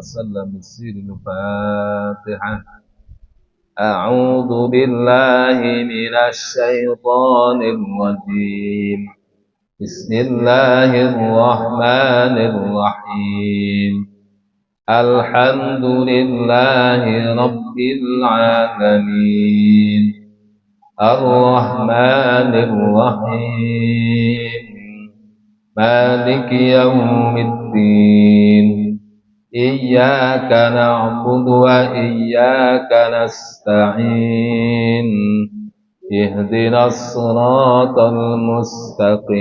وسلم سير الفاتحة. أعوذ بالله من الشيطان الرجيم. بسم الله الرحمن الرحيم. الحمد لله رب العالمين الرحمن الرحيم مالك يوم الدين إياك نعبد وإياك نستعين اهدنا الصراط المستقيم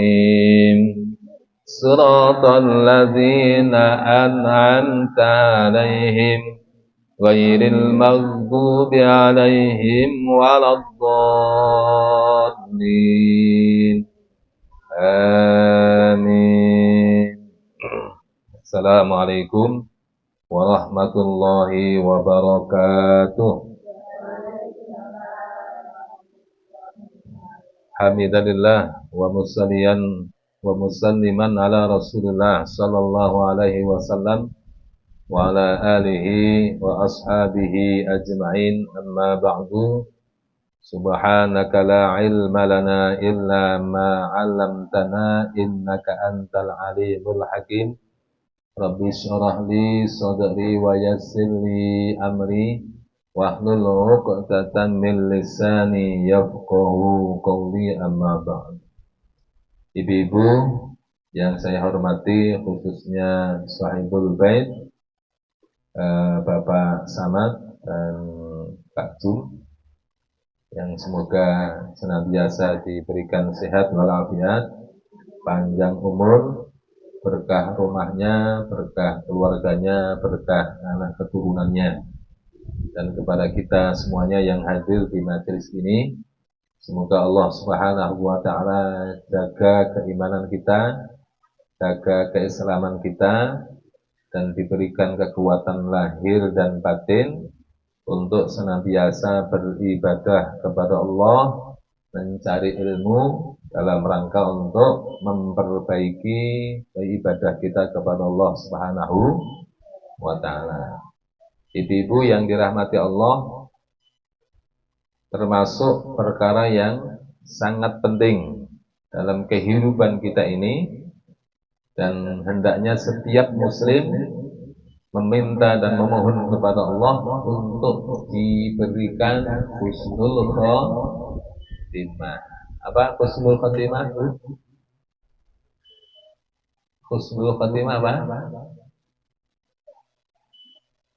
صراط الذين أنعمت عليهم غير المغضوب عليهم ولا الضالين آمين. Assalamualaikum warahmatullahi wabarakatuh. Hamidalillah wa musalliyan wa musalliman ala Rasulillah sallallahu alaihi wasallam wa ala alihi wa ashabihi ajma'in, amma ba'du. Subhanaka la ilma lana illa ma 'allamtana innaka antal alimul hakim. Rabbi syrah li sadri wa yassir li amri wahlul 'uqdatam min lisani yafqahu qawli, amma ba'd. Ibu-ibu yang saya hormati, khususnya sahibul bait, Bapak Samad dan Kak Jum, yang semoga senantiasa diberikan sehat walafiat, panjang umur, berkah rumahnya, berkah keluarganya, berkah anak keturunannya. Dan kepada kita semuanya yang hadir di majelis ini, semoga Allah Subhanahu wa ta'ala jaga keimanan kita, jaga keislaman kita, dan diberikan kekuatan lahir dan batin untuk senantiasa beribadah kepada Allah, mencari ilmu dalam rangka untuk memperbaiki ibadah kita kepada Allah Subhanahu wa ta'ala. Ibu-ibu yang dirahmati Allah, termasuk perkara yang sangat penting dalam kehidupan kita ini, dan hendaknya setiap muslim meminta dan memohon kepada Allah untuk diberikan husnul khotimah. Apa husnul khotimah? Husnul khotimah apa?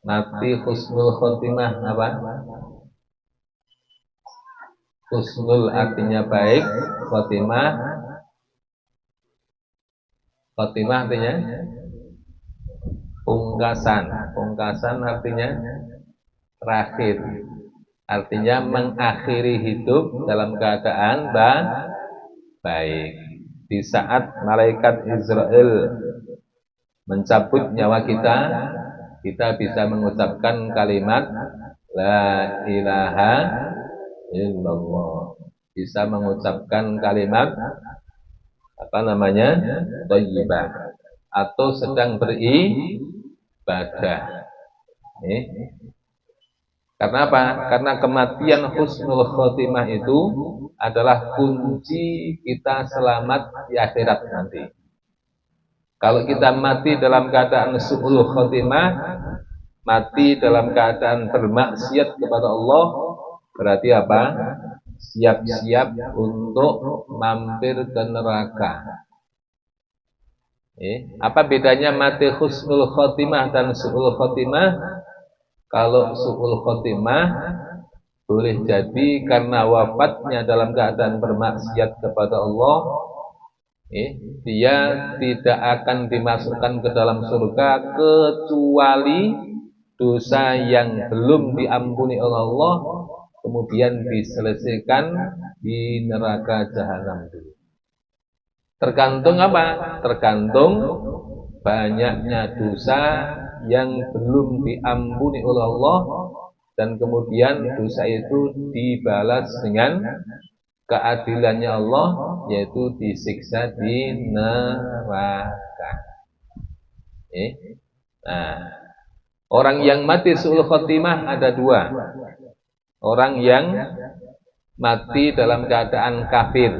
Mati husnul khotimah apa? Husnul artinya baik, khotimah artinya pungkasan. Pungkasan artinya terakhir. Artinya mengakhiri hidup dalam keadaan baik. Di saat malaikat Israel mencabut nyawa kita, kita bisa mengucapkan kalimat La ilaha illallah. Bisa mengucapkan kalimat thayyibah, atau sedang beribadah. Karena apa? Karena kematian husnul khotimah itu adalah kunci kita selamat di akhirat nanti. Kalau kita mati dalam keadaan su'ul khotimah, mati dalam keadaan bermaksiat kepada Allah, berarti apa? Siap-siap untuk mampir ke neraka. Apa bedanya mati husnul khotimah dan su'ul khotimah? Kalau su'ul khotimah boleh jadi karena wafatnya dalam keadaan bermaksiat kepada Allah, dia tidak akan dimasukkan ke dalam surga kecuali dosa yang belum diampuni oleh Allah kemudian diselesaikan di neraka jahanam dulu. Tergantung apa? Tergantung banyaknya dosa yang belum diampuni oleh Allah, dan kemudian dosa itu dibalas dengan keadilannya Allah, yaitu disiksa di neraka. Nah, Orang yang mati su'ul khotimah ada dua. Orang yang mati dalam keadaan kafir,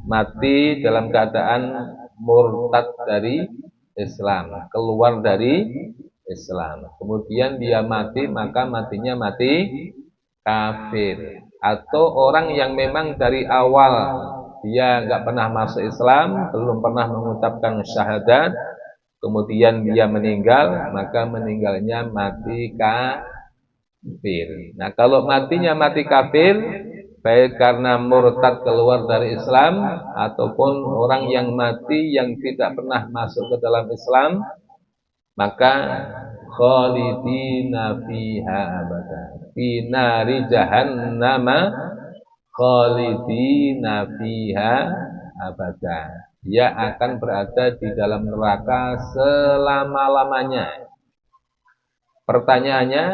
mati dalam keadaan murtad dari Islam, keluar dari Islam. Kemudian dia mati, maka matinya mati kafir. Atau orang yang memang dari awal dia nggak pernah masuk Islam, belum pernah mengucapkan syahadat, kemudian dia meninggal, maka meninggalnya mati kafir. Nah, kalau matinya mati kafir, baik karena murtad keluar dari Islam ataupun orang yang mati yang tidak pernah masuk ke dalam Islam, maka khalidina fiha abada, fi nari jahannama khalidina fiha abada. Dia akan berada di dalam neraka selama-lamanya. Pertanyaannya,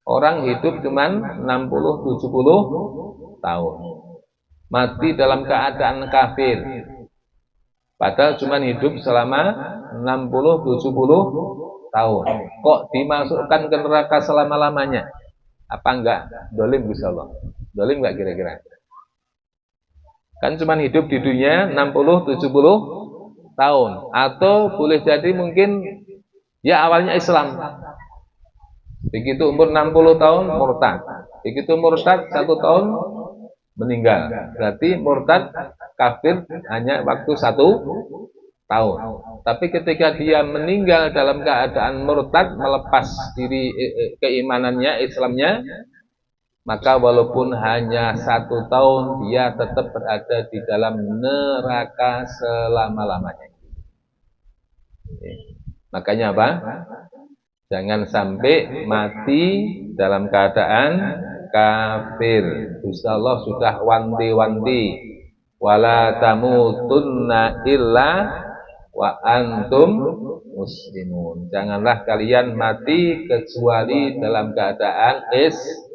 orang hidup cuman 60-70 tahun. Mati dalam keadaan kafir. Padahal cuman hidup selama 60-70 tahun. Kok dimasukkan ke neraka selama-lamanya? Apa enggak? Dolim insyaallah. Dolim enggak kira-kira? Kan cuman hidup di dunia 60-70 tahun. Atau boleh jadi mungkin ya awalnya Islam. Begitu umur 60 tahun murtad. Begitu murtad 1 tahun meninggal. Berarti murtad kafir hanya waktu 1 tahun. Tapi ketika dia meninggal dalam keadaan murtad, melepas diri keimanannya, Islamnya, maka walaupun hanya 1 tahun, dia tetap berada di dalam neraka selama-lamanya. Makanya apa? Jangan sampai mati dalam keadaan kafir. Insya Allah sudah wanti-wanti. Wala tamutunna illa wa antum muslimun. Janganlah kalian mati kecuali dalam keadaan Islam.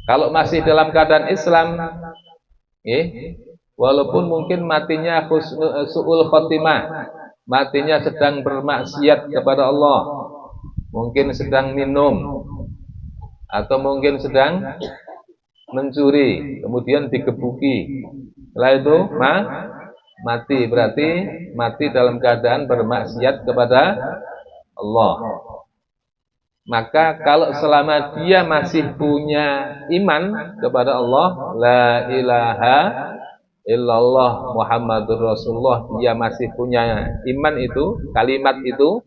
Kalau masih dalam keadaan Islam, walaupun mungkin matinya su'ul khotimah, matinya sedang bermaksiat kepada Allah, mungkin sedang minum, atau mungkin sedang mencuri, kemudian digebuki, setelah itu mati, berarti mati dalam keadaan bermaksiat kepada Allah. Maka kalau selama dia masih punya iman kepada Allah, la ilaha illallah Muhammadur Rasulullah, dia masih punya iman itu, kalimat itu,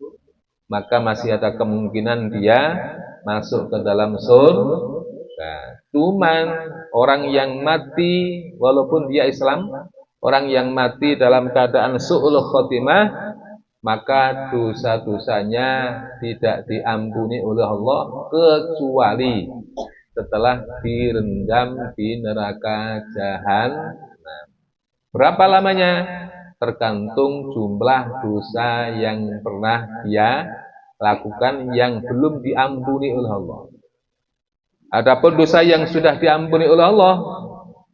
maka masih ada kemungkinan dia masuk ke dalam surga. Cuman orang yang mati walaupun dia Islam, orang yang mati dalam keadaan su'ul khotimah, maka dosa-dosanya tidak diampuni oleh Allah kecuali setelah direndam di neraka jahanam. Berapa lamanya? Tergantung jumlah dosa yang pernah dia lakukan yang belum diampuni oleh Allah. Adapun dosa yang sudah diampuni oleh Allah,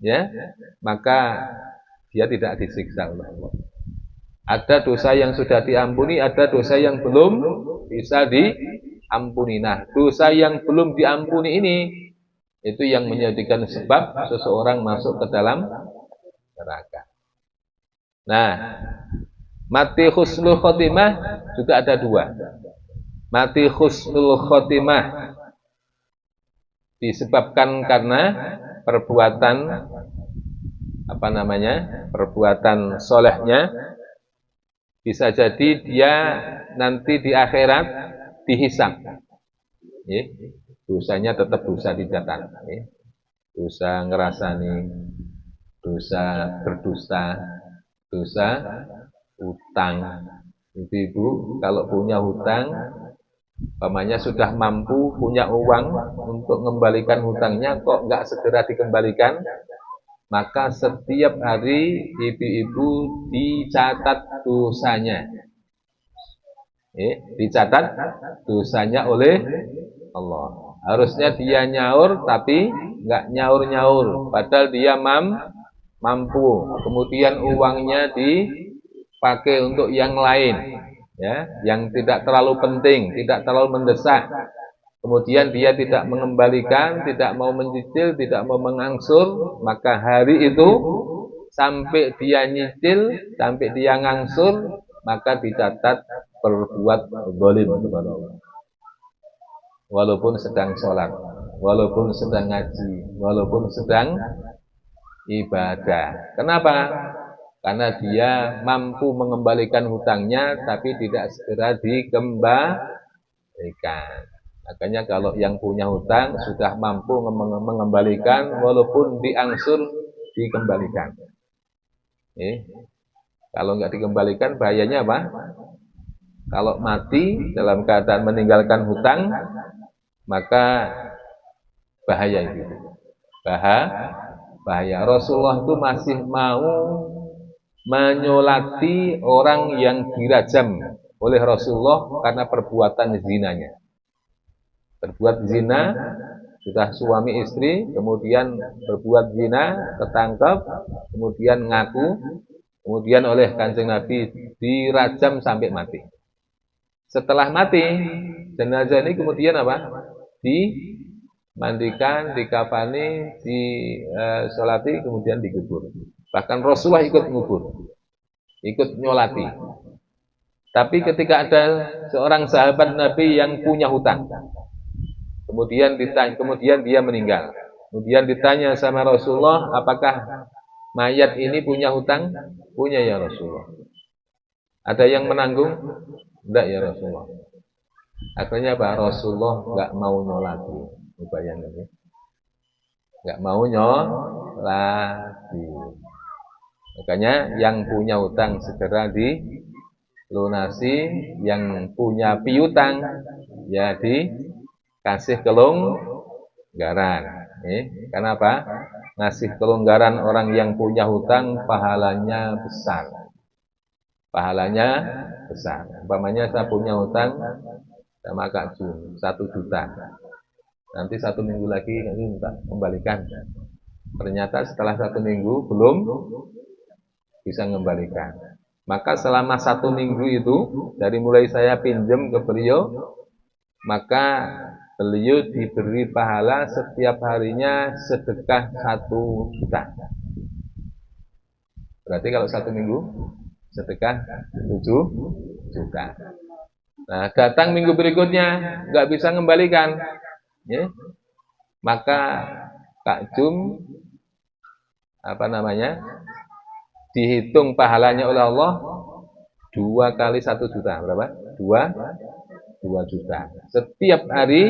ya, maka dia tidak disiksa oleh Allah. Ada dosa yang sudah diampuni, ada dosa yang belum bisa diampuni. Nah, dosa yang belum diampuni ini itu yang menjadikan sebab seseorang masuk ke dalam neraka. Nah, mati husnul khotimah juga ada dua. Mati husnul khotimah disebabkan karena perbuatan perbuatan solehnya. Bisa jadi dia nanti di akhirat dihisab. Dosanya tetap dosa dicatat. Dosa ngerasani, dosa berdusta, dosa hutang. Ibu-ibu kalau punya hutang, umpamanya sudah mampu punya uang untuk mengembalikan hutangnya, kok nggak segera dikembalikan, maka setiap hari ibu-ibu dicatat dosanya. Dicatat dosanya oleh Allah. Harusnya dia nyaur tapi nggak nyaur-nyaur, padahal dia mampu. Kemudian uangnya dipakai untuk yang lain. ya, yang tidak terlalu penting, tidak terlalu mendesak. Kemudian dia tidak mengembalikan, tidak mau mencicil, tidak mau mengangsur, maka hari itu sampai dia nyicil, sampai dia ngangsur, maka dicatat berbuat zalim kepada Allah. Walaupun sedang sholat, walaupun sedang ngaji, walaupun sedang ibadah. Kenapa? Karena dia mampu mengembalikan hutangnya, tapi tidak segera dikembalikan. Makanya kalau yang punya hutang sudah mampu mengembalikan, walaupun diangsur, dikembalikan. Kalau nggak dikembalikan, bahayanya apa? Kalau mati dalam keadaan meninggalkan hutang, maka bahaya itu. Bahaya. Rasulullah itu masih mau menyolati orang yang dirajam oleh Rasulullah karena perbuatan zinanya. Berbuat zina, sudah suami istri, kemudian berbuat zina, ketangkep, kemudian ngaku, kemudian oleh Kanjeng Nabi dirajam sampai mati. Setelah mati, jenazah ini kemudian apa? Dimandikan, dikafani, disolati, kemudian dikubur. Bahkan Rasulullah ikut ngubur, ikut nyolati. Tapi ketika ada seorang sahabat Nabi yang punya hutang, kemudian dia meninggal. Kemudian ditanya sama Rasulullah, apakah mayat ini punya hutang? Punya ya Rasulullah. Ada yang menanggung? Tidak ya Rasulullah. Akhirnya Pak Rasulullah nggak mau nyolati. Bayangkan ya. Nggak mau nyolati. Makanya yang punya hutang segera dilunasi, yang punya piutang ya dikasih kelonggaran. Kenapa? Ngasih kelonggaran orang yang punya hutang pahalanya besar. Pahalanya besar. Umpamanya saya punya hutang sama Kak Jun 1 juta. Nanti 1 minggu lagi minta kembalikan. Ternyata setelah 1 minggu belum bisa mengembalikan. Maka selama 1 minggu itu, dari mulai saya pinjam ke beliau, maka beliau diberi pahala setiap harinya sedekah 1 juta. Berarti kalau 1 minggu sedekah 7 juta. Nah, datang minggu berikutnya nggak bisa mengembalikan, ya. Maka Kak Jum dihitung pahalanya oleh Allah 2 kali 1 juta. Berapa? 2 juta. Setiap hari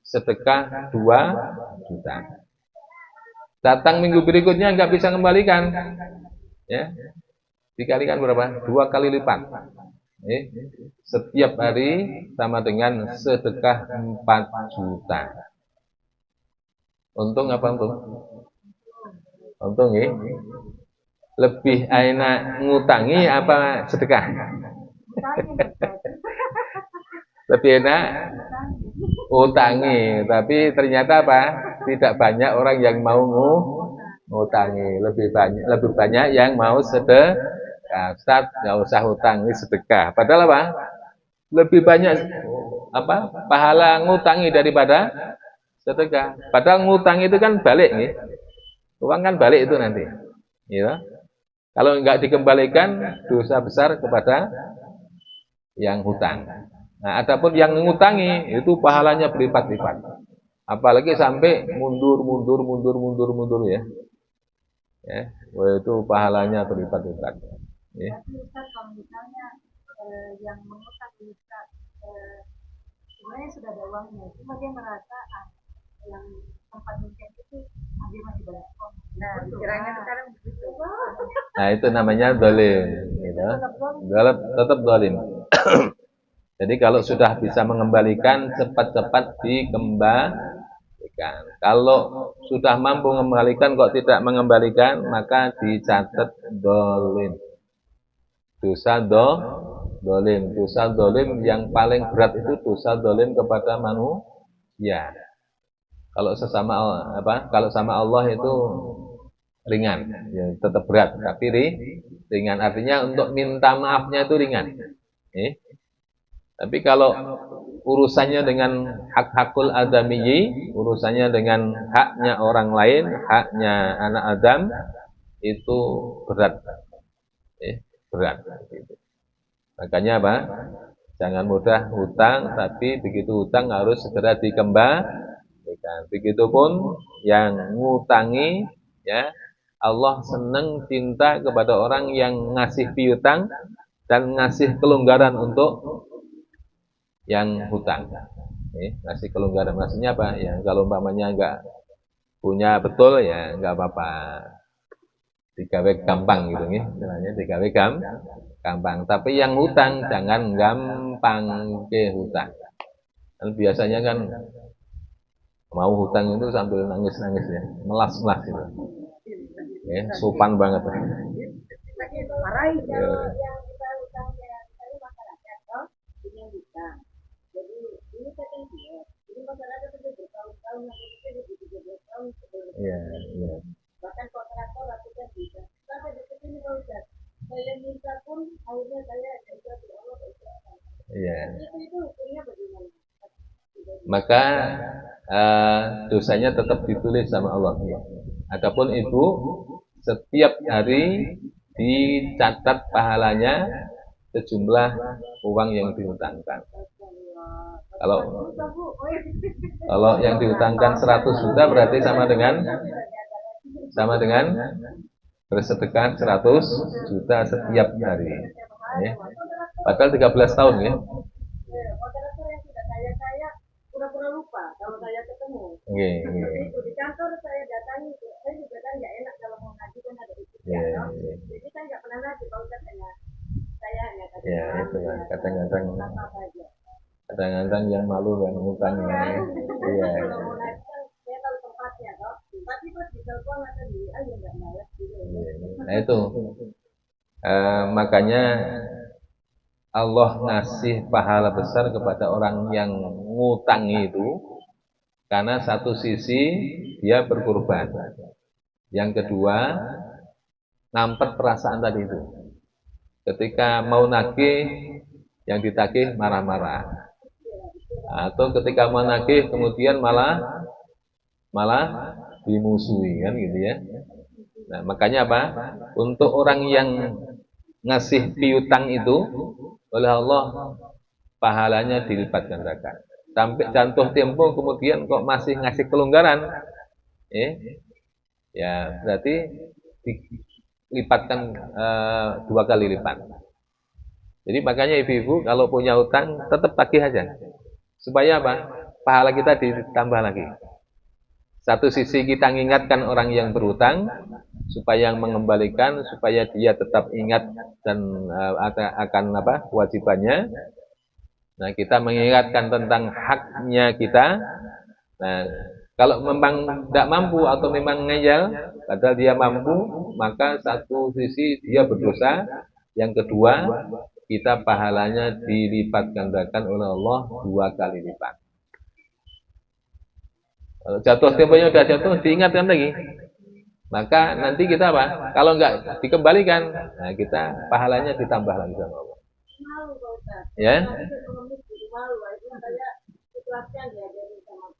sedekah 2 juta. Datang minggu berikutnya nggak bisa kembalikan, ya. Dikalikan berapa? 2 kali lipat. Setiap hari sama dengan sedekah 4 juta. Untung apa untung? Untung ya. Lebih enak ngutangi apa sedekah? Lebih enak utangi, tapi ternyata apa? Tidak banyak orang yang mau ngutangi, lebih banyak yang mau sedekah. Ustaz, nggak usah hutang, ini sedekah. Padahal apa? Lebih banyak pahala ngutangi daripada sedekah. Padahal ngutang itu kan balik nih. Uang kan balik itu nanti. Ya. Kalau nggak dikembalikan, dosa besar kepada yang hutang. Nah, adapun yang ngutangi itu pahalanya berlipat-lipat. Apalagi sampai mundur ya. Ya, itu pahalanya berlipat-lipat. Ya. Tapi Ustaz, kalau misalnya yang mengutang Ustaz, sebenarnya sudah ada uangnya, cuma dia merasa yang tempat mungkin itu dia masih banyak. Nah, pikirannya sekarang begitu. Nah, itu namanya zalim, gitu. Tetap zalim. Jadi kalau sudah bisa mengembalikan, cepat-cepat dikembalikan. Kalau sudah mampu mengembalikan kok tidak mengembalikan, maka dicatat zalim. Dosa zalim. Dosa zalim yang paling berat itu dosa zalim kepada manusia. Kalau kalau sama Allah itu ringan, ya tetap berat, tapi ringan artinya untuk minta maafnya itu ringan. Tapi kalau urusannya dengan hak-hakul adamiyyi, urusannya dengan haknya orang lain, haknya anak Adam, itu berat. Berat. Makanya apa? Jangan mudah hutang, tapi begitu hutang harus segera dikembalikan. Begitupun yang ngutangi, ya, Allah senang cinta kepada orang yang ngasih piutang dan ngasih kelonggaran untuk yang hutang. Ngasih kelonggaran maksudnya apa? Ya kalau umpamanya enggak punya betul ya enggak apa-apa. Digawe gampang gitu nih, istilahnya digawe gampang. Tapi yang hutang jangan gampang ke hutang. Dan biasanya kan mau hutang itu sambil nangis-nangis ya, melas-melas gitu. Sopan banget. Marahi kalau yang kita hutangnya saya masyarakat toh ini yang bisa. Jadi ini kan dia. Ini masyarakat sudah bertahun-tahun yang itu 17 tahun sebelum. Iya. Bahkan kontraktor lakukan bisa. Sampai detik ini kalau saya minta pun akhirnya saya juga tidak Allah berikan. Iya. Itu hukumnya bagaimana? Maka dosanya tetap ditulis sama Allah. Adapun ibu setiap hari dicatat pahalanya sejumlah uang yang dihutangkan. Kalau yang dihutangkan 100 juta berarti sama dengan bersedekah 100 juta setiap hari. Padahal 13 tahun ya. Moderator yang sudah saya pura-pura lupa kalau saya ketemu. Itu di kantor saya datangi, saya juga kan nggak enak kalau mau ngaji kan ada itu. Jadi saya nggak pernah ngaji kalau saya hanya kata. Ya itu kan kadang-kadang yang malu yang ngutangnya. Iya. Kalau mau ngaji kan saya tahu tempatnya toh. Tapi pas di telepon atau di nggak malas gitu. Nah itu makanya Allah ngasih pahala besar kepada orang yang ngutangi itu karena satu sisi dia berkorban, yang kedua nampet perasaan tadi itu. Ketika mau nagih, yang ditagih marah-marah, atau ketika mau nagih kemudian malah dimusuhi kan gitu ya. Nah makanya apa? Untuk orang yang ngasih piutang itu oleh Allah pahalanya dilipat gandakan. Sampai jatuh tempo kemudian kok masih ngasih kelonggaran, ya berarti dilipatkan 2 kali lipat. Jadi makanya ibu-ibu kalau punya hutang tetap tagih aja, supaya apa? Pahala kita ditambah lagi. Satu sisi kita mengingatkan orang yang berhutang supaya mengembalikan, supaya dia tetap ingat dan akan kewajibannya. Nah, kita mengingatkan tentang haknya kita. Nah, kalau memang tidak mampu atau memang ngeyel, padahal dia mampu, maka satu sisi dia berdosa, yang kedua kita pahalanya dilipat gandakan oleh Allah 2 kali lipat. Kalau jatuh temponya sudah jatuh, diingatkan lagi. Maka nanti kita apa? Kalau enggak dikembalikan, nah kita pahalanya ditambah lagi sama Allah. Ya?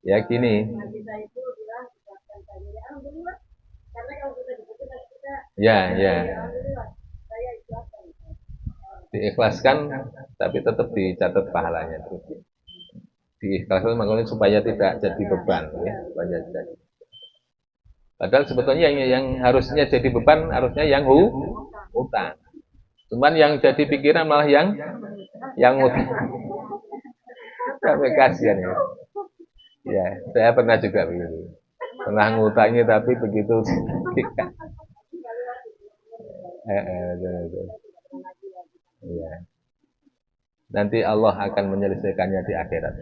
Ya gini. Ya. Diikhlaskan, tapi tetap dicatat pahalanya terus. Diikhlaskan makanya supaya tidak jadi beban, ya. Supaya jadi. Padahal sebetulnya yang harusnya jadi beban harusnya yang hutang. Cuman yang jadi pikiran malah yang hutang. Sampai kasihan ya. Ya, saya pernah juga begitu. Pernah ngutangi tapi begitu. Ya. Nanti Allah akan menyelesaikannya di akhirat.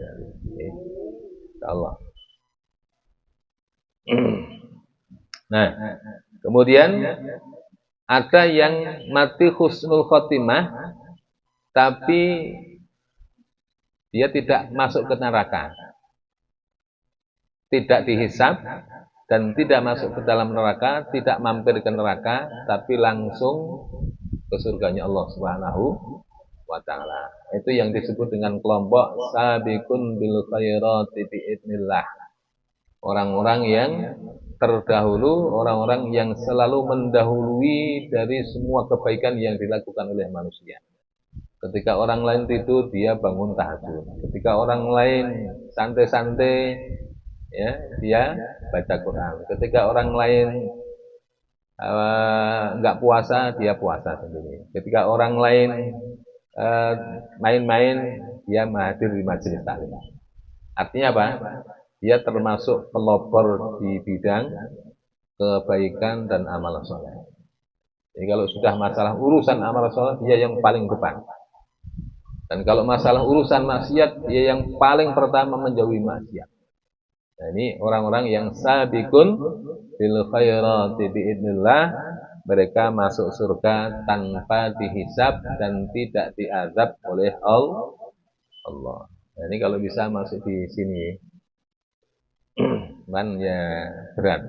Allah. Nah, kemudian ada yang mati husnul khotimah tapi dia tidak masuk ke neraka, tidak dihisab dan tidak masuk ke dalam neraka, tidak mampir ke neraka, tapi langsung ke surganya Allah Subhanahu wa ta'ala. Itu yang disebut dengan kelompok sabiqun bil khairati biidznillah. Orang-orang yang terdahulu, orang-orang yang selalu mendahului dari semua kebaikan yang dilakukan oleh manusia. Ketika orang lain tidur, dia bangun tahajud. Ketika orang lain santai-santai, ya, dia baca Quran. Ketika orang lain enggak puasa, dia puasa sendiri. Ketika orang lain main-main, dia hadir di majelis taklim. Artinya apa? Dia termasuk pelopor di bidang kebaikan dan amal soleh. Jadi kalau sudah masalah urusan amal soleh, dia yang paling depan. Dan kalau masalah urusan maksiat, dia yang paling pertama menjauhi maksiat. Nah, ini orang-orang yang sabiqun bil khairati biidznillah, mereka masuk surga tanpa dihisab dan tidak diazab oleh Allah. Nah, ini kalau bisa masuk di sini. Man ya berat.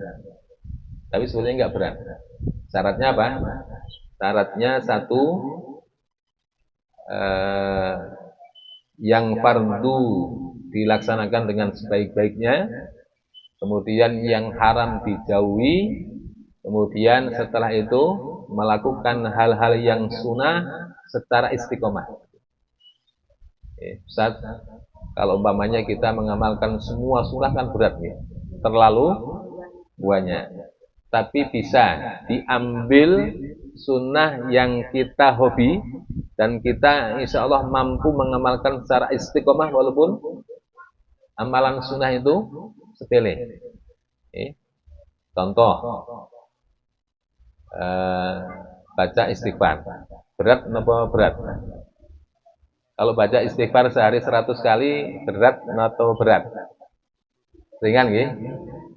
Tapi sebenarnya enggak berat. Syaratnya apa? Syaratnya satu, yang fardu dilaksanakan dengan sebaik-baiknya, kemudian yang haram dijauhi, kemudian setelah itu melakukan hal-hal yang sunnah secara istiqomah. Ustaz, kalau umpamanya kita mengamalkan semua sunnah kan berat nih, terlalu banyak. Tapi bisa diambil sunnah yang kita hobi dan kita insya Allah mampu mengamalkan secara istiqomah walaupun amalan sunnah itu sepele. Contoh, baca istighfar. Berat atau berat? Kalau baca istighfar sehari 100 kali, berat atau berat? Ringan ya?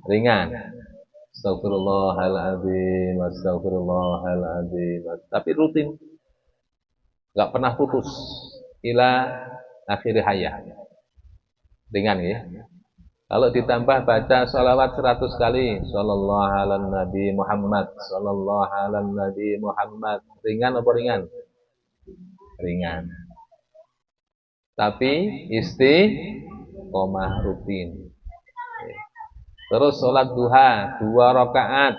Ringan. Astagfirullahaladzim, astagfirullahaladzim. Tapi rutin. Gak pernah putus. Ila akhir hayat. Ringan ya? Kalau ditambah baca sholawat 100 kali, sallallahu ala nabi Muhammad, sallallahu ala nabi Muhammad. Ringan apa ringan? Ringan. Tapi istiqomah rutin. Terus sholat duha 2 rakaat.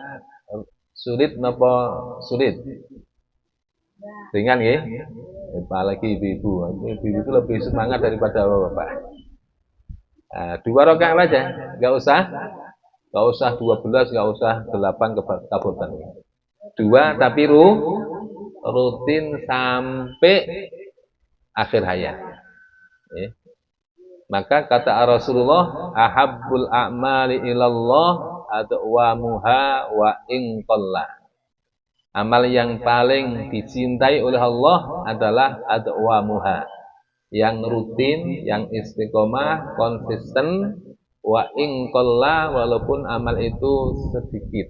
Sulit napa sulit? Ringan ya? Apalagi ibu-ibu. Ibu-ibu itu lebih semangat daripada bapak. 2 rakaat aja, enggak usah 12, enggak usah 8 kabutan. 2 tapi rutin sampai akhir hayat. Maka kata Rasulullah, ahabbul a'mali ilallah adwamuha wa in qalla. Amal yang paling dicintai oleh Allah adalah adwamuha, yang rutin, yang istiqomah, konsisten, wa in qalla, walaupun amal itu sedikit.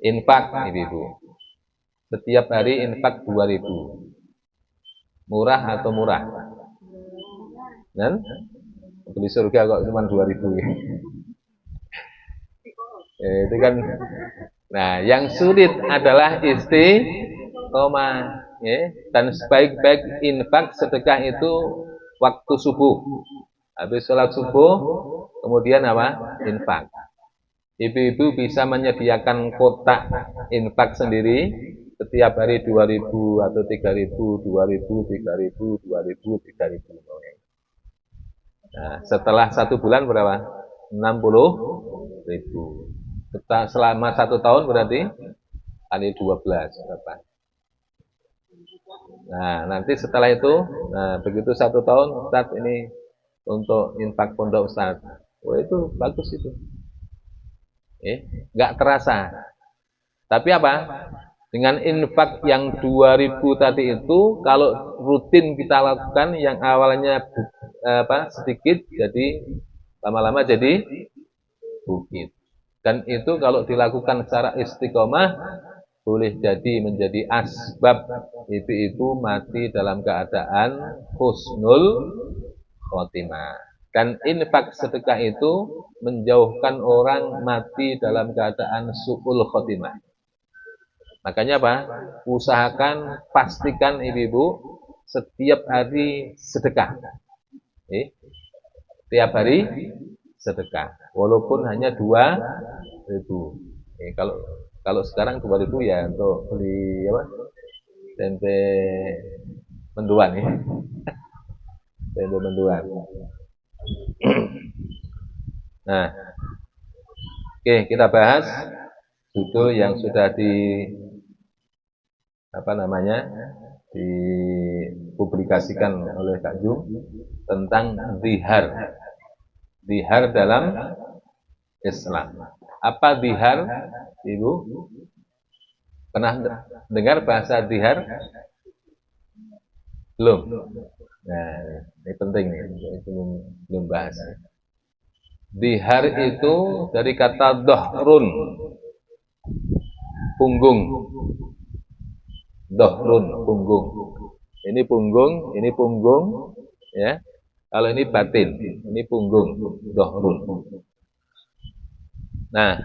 Infak Ibu. Setiap hari infak 2.000. Murah atau murah? Dan beli surga kok cuma 2.000 ya. Itu kan. Nah, yang sulit adalah istiqomah, ya. Dan sebaik-baik infak sedekah itu waktu subuh. Habis sholat subuh, kemudian apa? Infak. Ibu-ibu bisa menyediakan kotak infak sendiri. Setiap hari 2.000 atau 3.000, 2.000, 3.000, 2.000, 3.000. Nah, setelah 1 bulan berapa? 60.000. Selama 1 tahun berarti kali 12 berapa? Nah, nanti setelah itu, nah begitu 1 tahun, Ustaz ini untuk infak pondok Ustaz. Oh itu bagus itu. Nggak terasa. Tapi apa? Dengan infak yang 2.000 tadi itu, kalau rutin kita lakukan yang awalnya sedikit, jadi lama-lama jadi bukit. Dan itu kalau dilakukan secara istiqomah, boleh jadi menjadi asbab ibu-ibu mati dalam keadaan husnul khotimah. Dan infak sedekah itu menjauhkan orang mati dalam keadaan su'ul khotimah. Makanya apa? Usahakan, pastikan ibu-ibu setiap hari sedekah. Tiap hari sedekah. Walaupun hanya 2.000. Kalau sekarang 2.000 ya untuk beli apa? Tempe mendoan ya. Tempe mendoan. Nah, oke, kita bahas judul yang sudah dipublikasikan oleh Kak Jum tentang zihar. Zihar dalam Islam. Apa zihar, Ibu? Pernah dengar bahasa zihar? Belum. Nah, ini penting nih, belum bahas. Zihar itu dari kata dohrun, punggung. Dohrun, punggung. Ini punggung, ya. Kalau ini batin, ini punggung, dohrun. Nah,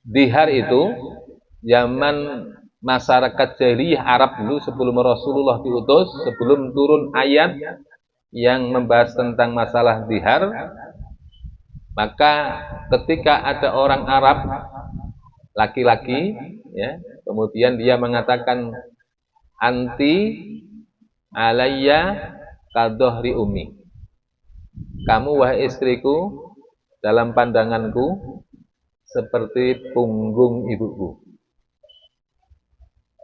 zihar itu zaman masyarakat jahiliyah Arab dulu sebelum Rasulullah diutus, sebelum turun ayat yang membahas tentang masalah zihar, maka ketika ada orang Arab laki-laki, ya, kemudian dia mengatakan anti alayya kadohri umi. Kamu wahai istriku dalam pandanganku seperti punggung ibuku.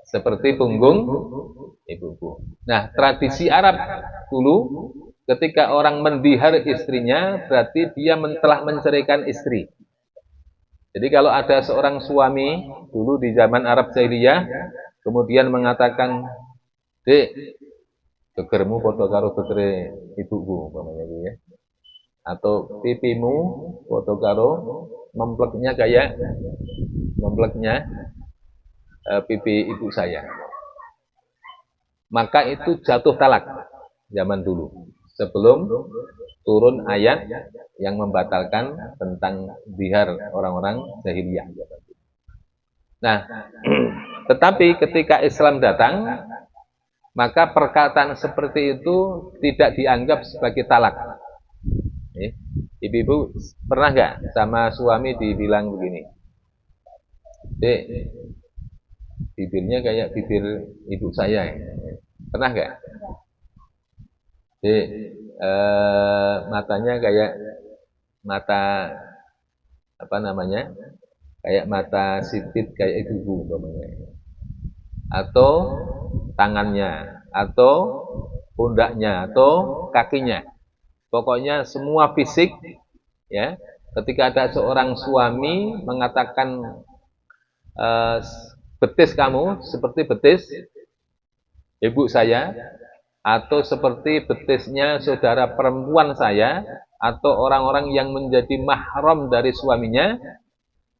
Seperti punggung ibuku. Nah, tradisi Arab dulu ketika orang mendihar istrinya berarti dia telah menceraikan istri. Jadi kalau ada seorang suami dulu di zaman Arab jahiliyah kemudian mengatakan, "Dek, gegermu padha karo gegere ibuku," umpamanya gitu ya. Atau pipimu padha karo mempleknya kayak mempleknya pipi ibu saya. Maka itu jatuh talak zaman dulu. Sebelum turun ayat yang membatalkan tentang zihar orang-orang jahiliyah. Nah, tetapi ketika Islam datang, maka perkataan seperti itu tidak dianggap sebagai talak. Ibu-ibu pernah nggak sama suami dibilang begini, "Dek, bibirnya kayak bibir ibu saya," pernah nggak? "Dek, matanya kayak mata kayak mata sipit kayak ibu," atau tangannya, atau pundaknya, atau kakinya. Pokoknya semua fisik, ya. Ketika ada seorang suami mengatakan betis kamu seperti betis ibu saya, atau seperti betisnya saudara perempuan saya, atau orang-orang yang menjadi mahram dari suaminya,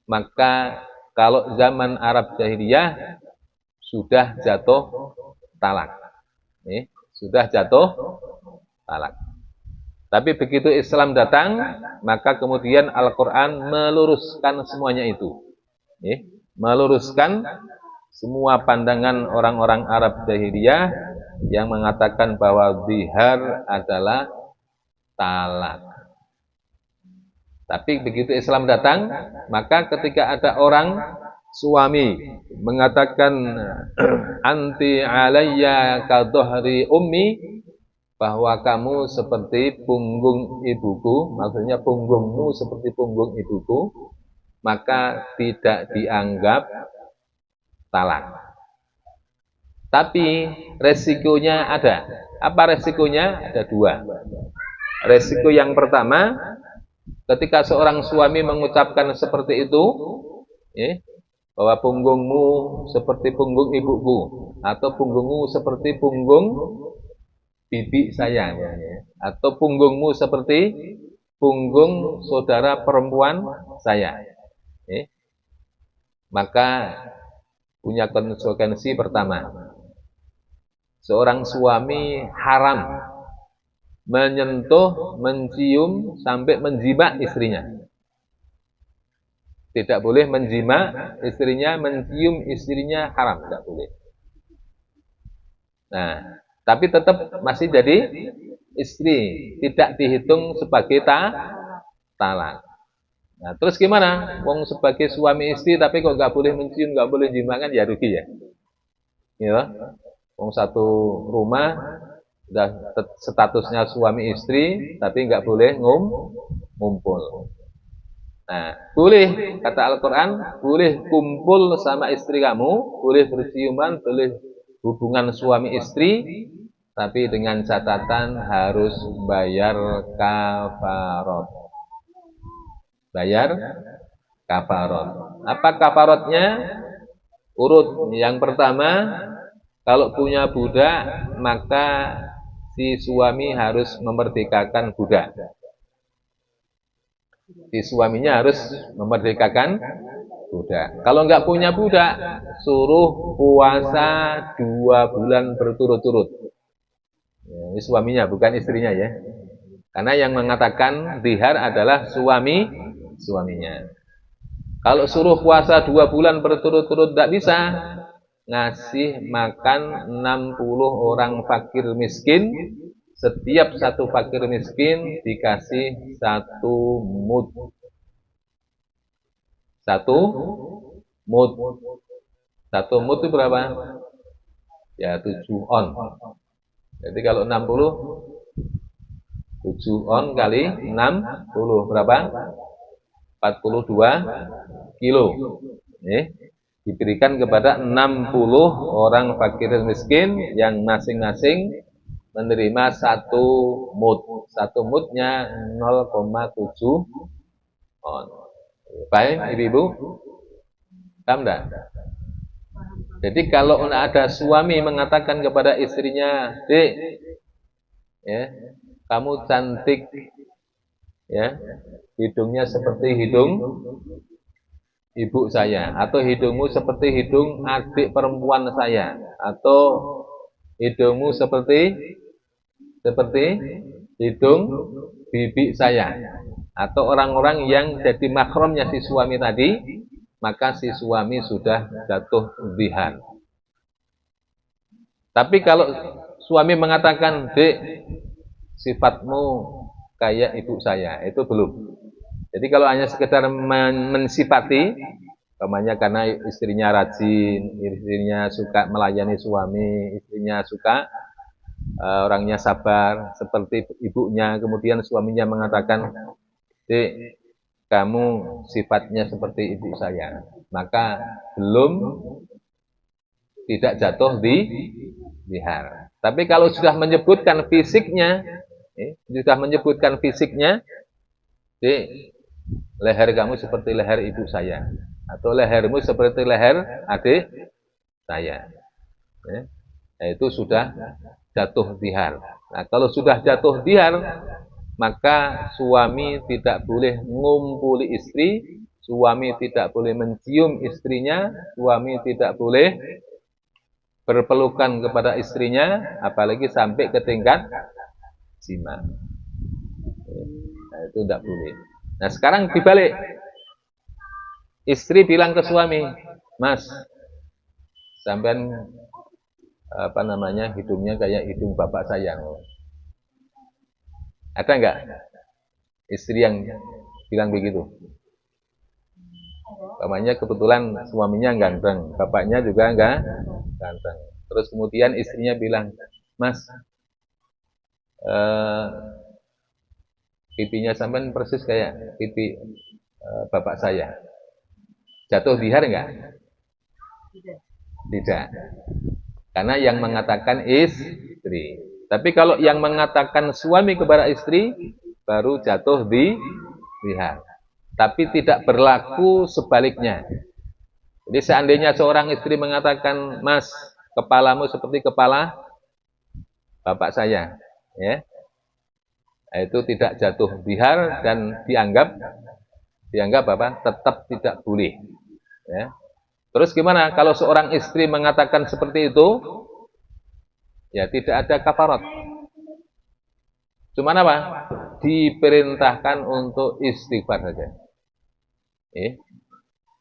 maka kalau zaman Arab jahiliyah sudah jatuh talak. Sudah jatuh talak. Tapi begitu Islam datang, maka kemudian Al-Quran meluruskan semuanya itu. Meluruskan semua pandangan orang-orang Arab jahiliyah yang mengatakan bahwa zihar adalah talak. Tapi begitu Islam datang, maka ketika ada orang suami mengatakan anti alayya kadohri ummi, bahwa kamu seperti punggung ibuku, maksudnya punggungmu seperti punggung ibuku, maka tidak dianggap talak. Tapi resikonya ada. Apa resikonya? Ada dua. Resiko yang pertama, ketika seorang suami mengucapkan seperti itu, bahwa punggungmu seperti punggung ibuku, atau punggungmu seperti punggung bibi saya, atau punggungmu seperti punggung saudara perempuan saya, maka punya konsekuensi pertama, seorang suami haram menyentuh, mencium, sampai menjima istrinya. Tidak boleh menjima istrinya, mencium istrinya haram, tidak boleh. Nah, tapi tetap masih jadi istri, tidak dihitung sebagai talak. Nah, terus gimana? Wong sebagai suami istri tapi kok nggak boleh mencium, nggak boleh jima kan ya rugi ya. Ya, wong satu rumah sudah statusnya suami istri tapi nggak boleh ngumpul. Nah, boleh kata Al-Quran, boleh kumpul sama istri kamu, boleh berciuman, boleh hubungan suami istri, tapi dengan catatan harus bayar kafarot. Bayar kafarot. Apa kafarotnya? Urut. Yang pertama, kalau punya budak, maka si suami harus memerdekakan budak. Si suaminya harus memerdekakan budak. Kalau nggak punya budak, suruh puasa 2 bulan berturut-turut. Ini suaminya, bukan istrinya ya. Karena yang mengatakan zihar adalah suaminya. Kalau suruh puasa 2 bulan berturut-turut tidak bisa, ngasih makan 60 orang fakir miskin. Setiap satu fakir miskin dikasih 1 mud. 1 mud. 1 mud itu berapa? Ya 7 on. Jadi kalau 60, 7 on kali 60 berapa? 42 kilo. Diberikan kepada 60 orang fakir miskin yang masing-masing menerima 1 mud. 1 mudnya 0,7 on. Baik, ibu-ibu? Paham enggak? Jadi kalau ada suami mengatakan kepada istrinya, "Dek, ya, kamu cantik, ya, hidungnya seperti hidung ibu saya, atau hidungmu seperti hidung adik perempuan saya, atau hidungmu seperti hidung bibi saya," atau orang-orang yang jadi mahramnya si suami tadi, maka si suami sudah jatuh zihar. Tapi kalau suami mengatakan, "Dek, sifatmu kayak ibu saya," itu belum. Jadi kalau hanya sekedar mensifati, umpamanya karena istrinya rajin, istrinya suka melayani suami, istrinya suka orangnya sabar seperti ibunya, kemudian suaminya mengatakan, "Dek, kamu sifatnya seperti ibu saya," maka belum, tidak jatuh di zihar. Tapi kalau sudah menyebutkan fisiknya, "Dek, leher kamu seperti leher ibu saya," atau "lehermu seperti leher adik saya," nah, itu sudah jatuh zihar. Nah, kalau sudah jatuh zihar, maka suami tidak boleh ngumpuli istri, suami tidak boleh mencium istrinya, suami tidak boleh berpelukan kepada istrinya, apalagi sampai ke tingkat jima. Nah, itu tidak boleh. Nah, sekarang dibalik. Istri bilang ke suami, "Mas, sampean hidungnya kayak hidung bapak saya." Ada enggak istri yang bilang begitu? Umpamanya kebetulan suaminya ganteng, bapaknya juga enggak ganteng. Terus kemudian istrinya bilang, "Mas, pipinya sampean persis kayak pipi bapak saya." Jatuh zihar enggak? Tidak. Karena yang mengatakan istri. Tapi kalau yang mengatakan suami kepada istri, baru jatuh di zihar. Tapi tidak berlaku sebaliknya. Jadi seandainya seorang istri mengatakan, "Mas, kepalamu seperti kepala bapak saya," ya, itu tidak jatuh zihar dan dianggap apa? Tetap tidak boleh. Ya. Terus gimana kalau seorang istri mengatakan seperti itu? Ya tidak ada kafarat. Cuman apa? Diperintahkan untuk istighfar saja.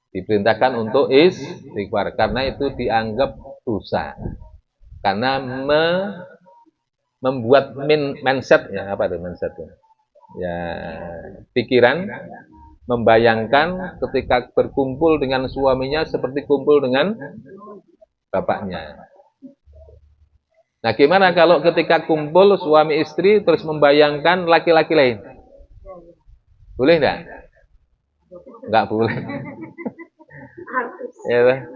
Diperintahkan untuk istighfar karena itu dianggap dosa. Karena membuat mindset ya, apa itu mindset ya, pikiran membayangkan ketika berkumpul dengan suaminya seperti kumpul dengan bapaknya. Nah, gimana kalau ketika kumpul suami istri terus membayangkan laki-laki lain? Boleh enggak? Enggak boleh. Ya,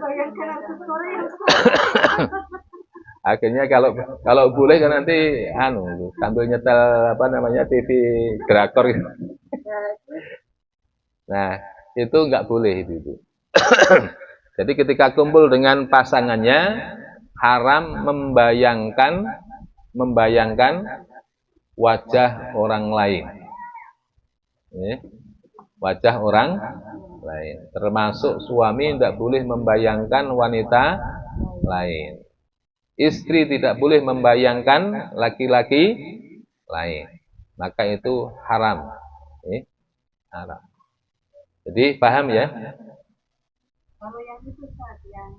akhirnya kalau boleh kan nanti sambil nyetel apa namanya TV drakor gitu. Nah, itu enggak boleh itu. Jadi ketika kumpul dengan pasangannya haram membayangkan wajah orang lain. Wajah orang lain. Termasuk suami tidak boleh membayangkan wanita lain. Istri tidak boleh membayangkan laki-laki lain. Maka itu haram. Haram. Jadi paham ya? Kalau yang itu saat yang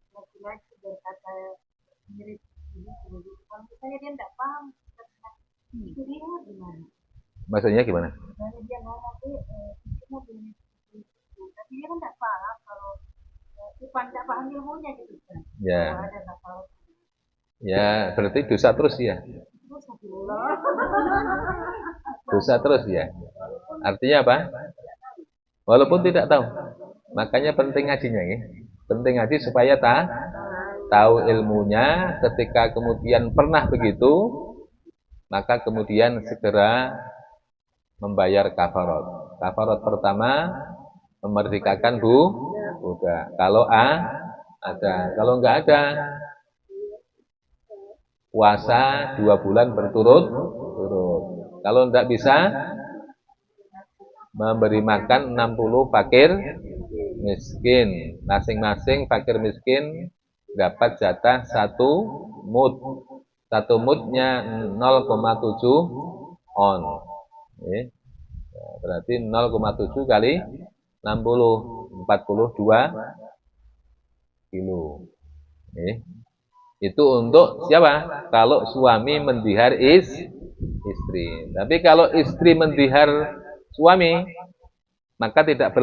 laki-laki berkata mirip ini, kalau misalnya dia tidak paham, itu dia gimana? Maksudnya gimana? Misalnya dia ngomong itu mau begini, tapi dia kan tidak paham kalau Ipan tidak paham ilmunya gitu kan? Ya. Kalau ada nggak tahu. Ya, berarti dosa terus ya. Dosa terus ya. Artinya apa? Walaupun tidak tahu. Makanya penting ngajinya ya. Penting ngaji supaya tahu ilmunya. Ketika kemudian pernah begitu, maka kemudian segera membayar kafarat. Kafarat pertama memerdekakan budak. Kalau ada, kalau enggak ada, puasa 2 bulan berturut-turut. Kalau enggak bisa, memberi makan 60 fakir miskin. Masing-masing fakir miskin dapat jatah 1 mud. 1 mudnya 0,7 on. Berarti 0,7 kali 60, 42 kilo. Itu untuk siapa? Kalau suami mendihar istri. Tapi kalau istri mendihar suami, maka tidak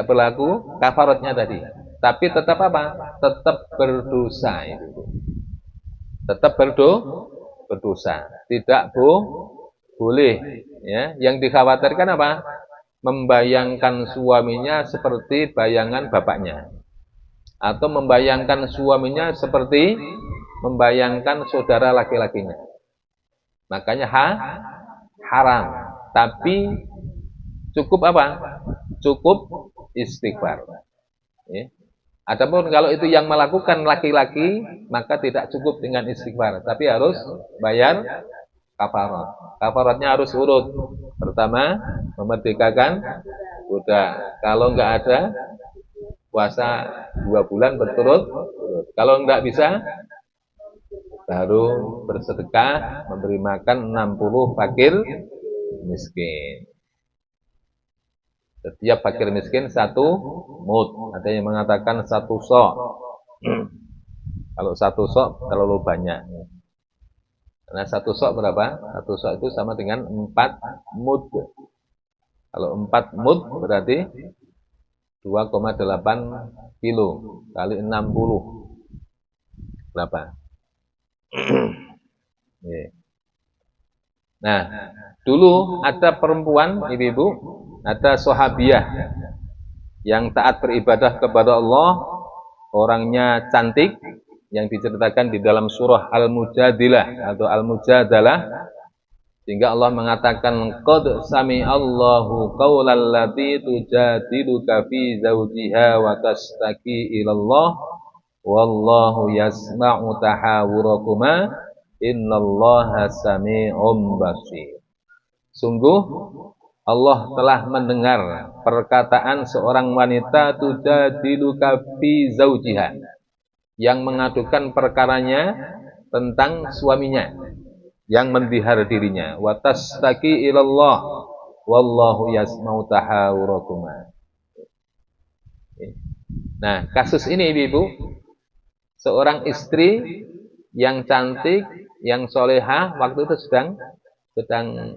berlaku kafaratnya tadi. Tapi tetap apa? Tetap berdosa itu. Tetap berdosa. Tidak boleh ya. Yang dikhawatirkan apa? Membayangkan suaminya seperti bayangan bapaknya. Atau membayangkan suaminya seperti membayangkan saudara laki-lakinya. Makanya haram. Tapi cukup apa? Cukup istighfar. Adapun kalau itu yang melakukan laki-laki, maka tidak cukup dengan istighfar, tapi harus bayar kafarat. Kafaratnya harus urut. Pertama, memerdekakan budak. Kalau enggak ada, puasa 2 bulan berturut-turut. Kalau enggak bisa, baru bersedekah memberi makan 60 fakir miskin. Setiap fakir miskin 1 mud. Ada yang mengatakan 1 sok. Kalau 1 sok terlalu banyak. Karena 1 sok berapa? 1 sok itu sama dengan 4 mud. Kalau 4 mud berarti 2,8 kilo kali 60 berapa? Nah, dulu ada perempuan, ibu-ibu, ada sahabiah yang taat beribadah kepada Allah, orangnya cantik, yang diceritakan di dalam surah Al-Mujadilah atau Al-Mujadalah, sehingga Allah mengatakan qad sami'allahu qaulal lati tujadiluka fi zawjiha wa tashtaki ilallah wallahu yasma'u tahawurakuma innallaha sami'un basir. Sungguh Allah telah mendengar perkataan seorang wanita tujadiluka fi zawjiha, yang mengadukan perkaranya tentang suaminya yang mendihar dirinya, wa tashtaki ilallah wallahu yasma'u tahawurakuma. Nah, kasus ini Ibu, seorang istri yang cantik, yang solehah, waktu itu sedang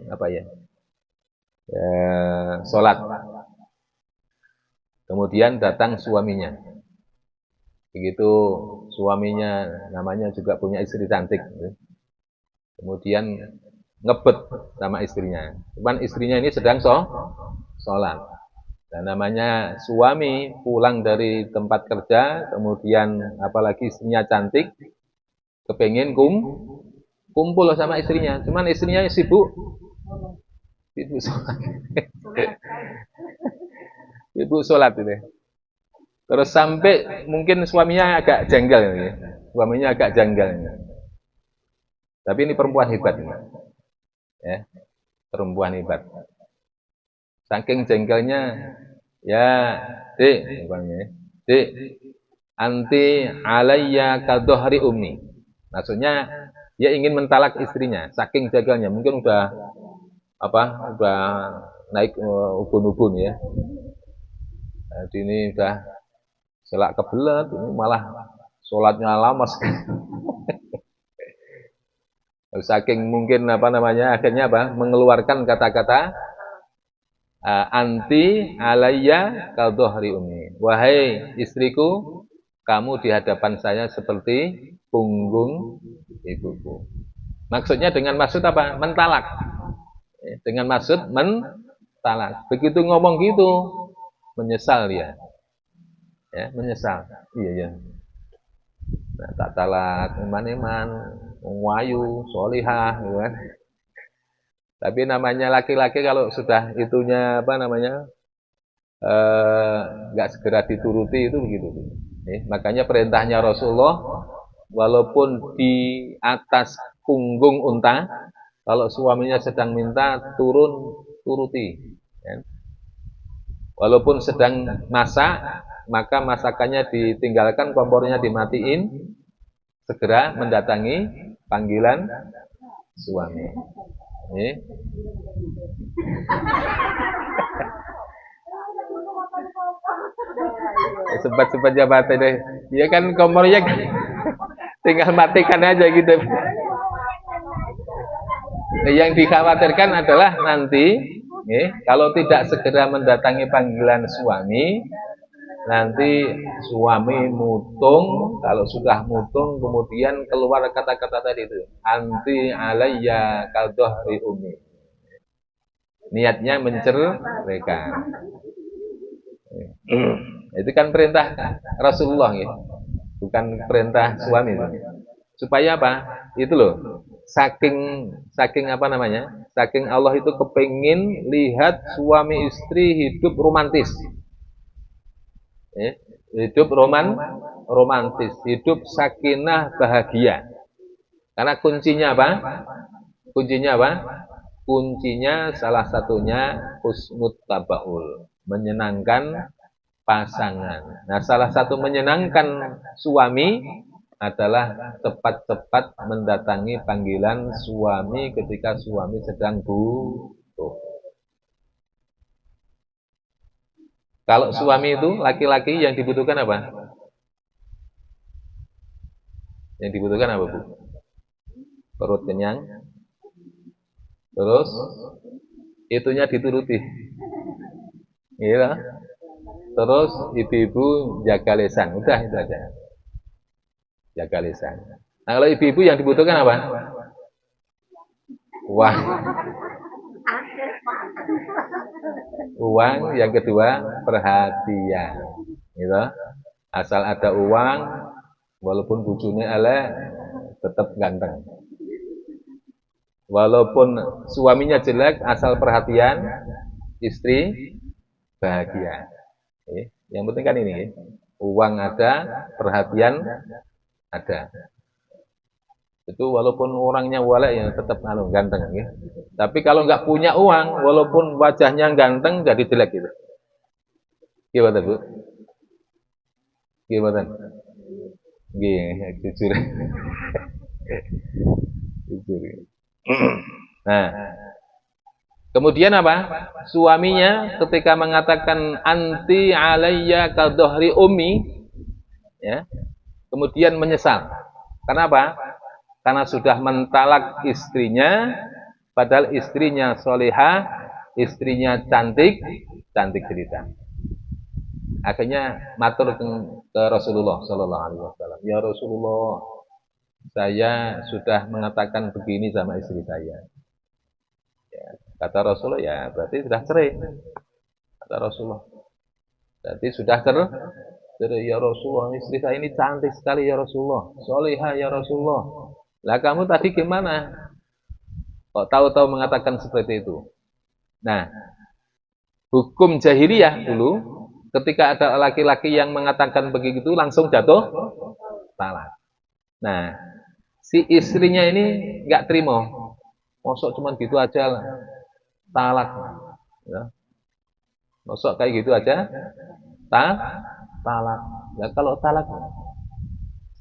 apa ya, sholat. Kemudian datang suaminya. Begitu suaminya namanya juga punya istri cantik. Kemudian ngebet sama istrinya. Cuman istrinya ini sedang sholat. Dan namanya suami pulang dari tempat kerja, kemudian apalagi istrinya cantik, kepengen kumpul sama istrinya. Cuman istrinya sibuk, sibuk sholat. Sibuk sholat itu. Terus sampai mungkin suaminya agak janggal, ya. Suaminya agak janggal. Tapi ini perempuan hebat, ya, perempuan hebat. Saking jengkelnya, ya, dek, dek, anti alayya kadohri ummi. Maksudnya dia ingin mentalak istrinya, saking jengkelnya. Mungkin udah naik ubun-ubun ya. Jadi ini udah selak kebelet, ini malah sholatnya lama sekali. Saking mungkin akhirnya mengeluarkan kata-kata anti alayya kadohri ummi. Wahai istriku, kamu di hadapan saya seperti punggung ibuku. Maksudnya dengan maksud apa? Mentalak. Dengan maksud mentalak. Begitu ngomong gitu, menyesal dia. Ya, menyesal. Iya. Nah, tak talak, iman-iman, wayu, solihah, gitu kan. Tapi namanya laki-laki kalau sudah itunya nggak segera dituruti itu begitu. Makanya perintahnya Rasulullah, walaupun di atas punggung unta, kalau suaminya sedang minta turun turuti. Walaupun sedang masak, maka masakannya ditinggalkan, kompornya dimatiin, segera mendatangi panggilan suami. Sempat jabatan deh. Ya kan kompornya tinggal matikan aja gitu. Yang dikhawatirkan adalah nanti, kalau tidak segera mendatangi panggilan suami, nanti suami mutung. Kalau sudah mutung, kemudian keluar kata-kata tadi itu, anti alayya kadohri ummi. Niatnya menceraikan. Itu kan perintah Rasulullah, ya. Bukan perintah suami. Supaya apa? Itu loh. Saking Saking Allah itu kepingin lihat suami istri hidup romantis. Hidup romantis, hidup sakinah bahagia. Karena kuncinya apa? Kuncinya salah satunya husnul tabaul, menyenangkan pasangan. Nah, salah satu menyenangkan suami adalah cepat-cepat mendatangi panggilan suami ketika suami sedang butuh. Kalau suami itu laki-laki yang dibutuhkan apa? Yang dibutuhkan apa, Bu? Perut kenyang. Terus itunya dituruti. Iya. Terus ibu-ibu jaga lisan. Udah itu aja. Jaga lisan. Nah, kalau ibu-ibu yang dibutuhkan apa? Uang. Uang, yang kedua perhatian. Gitu. Asal ada uang, walaupun bujune elek, tetap ganteng. Walaupun suaminya jelek, asal perhatian, istri bahagia. Yang penting kan ini, uang ada, perhatian ada. Itu walaupun orangnya walek yang tetap ganteng, ya. Tapi kalau nggak punya uang, walaupun wajahnya ganteng, jadi jelek gitu. Gimana, Bu? Gimana? Gini, jujur. Jujur. Nah, Kemudian apa? Suaminya ketika mengatakan anti alayya kadhahri ummi, ya. Kemudian menyesal. Kenapa? Karena sudah mentalak istrinya, padahal istrinya solehah, istrinya cantik, cantik cerita. Akhirnya matur ke Rasulullah Sallallahu Alaihi Wasallam. Ya Rasulullah, saya sudah mengatakan begini sama istri saya. Ya, kata Rasulullah, ya berarti sudah cerai. Kata Rasulullah, berarti sudah cerai. Ya Rasulullah, istri saya ini cantik sekali ya Rasulullah, solehah ya Rasulullah. Lah kamu tadi gimana? Kok tahu-tahu mengatakan seperti itu? Nah, hukum jahiliyah dulu, ketika ada laki-laki yang mengatakan begitu, langsung jatuh talak. Nah, si istrinya ini nggak terima. Mosok cuman gitu aja lah, talak. Ya. Mosok kayak gitu aja, talak. Ya kalau talak,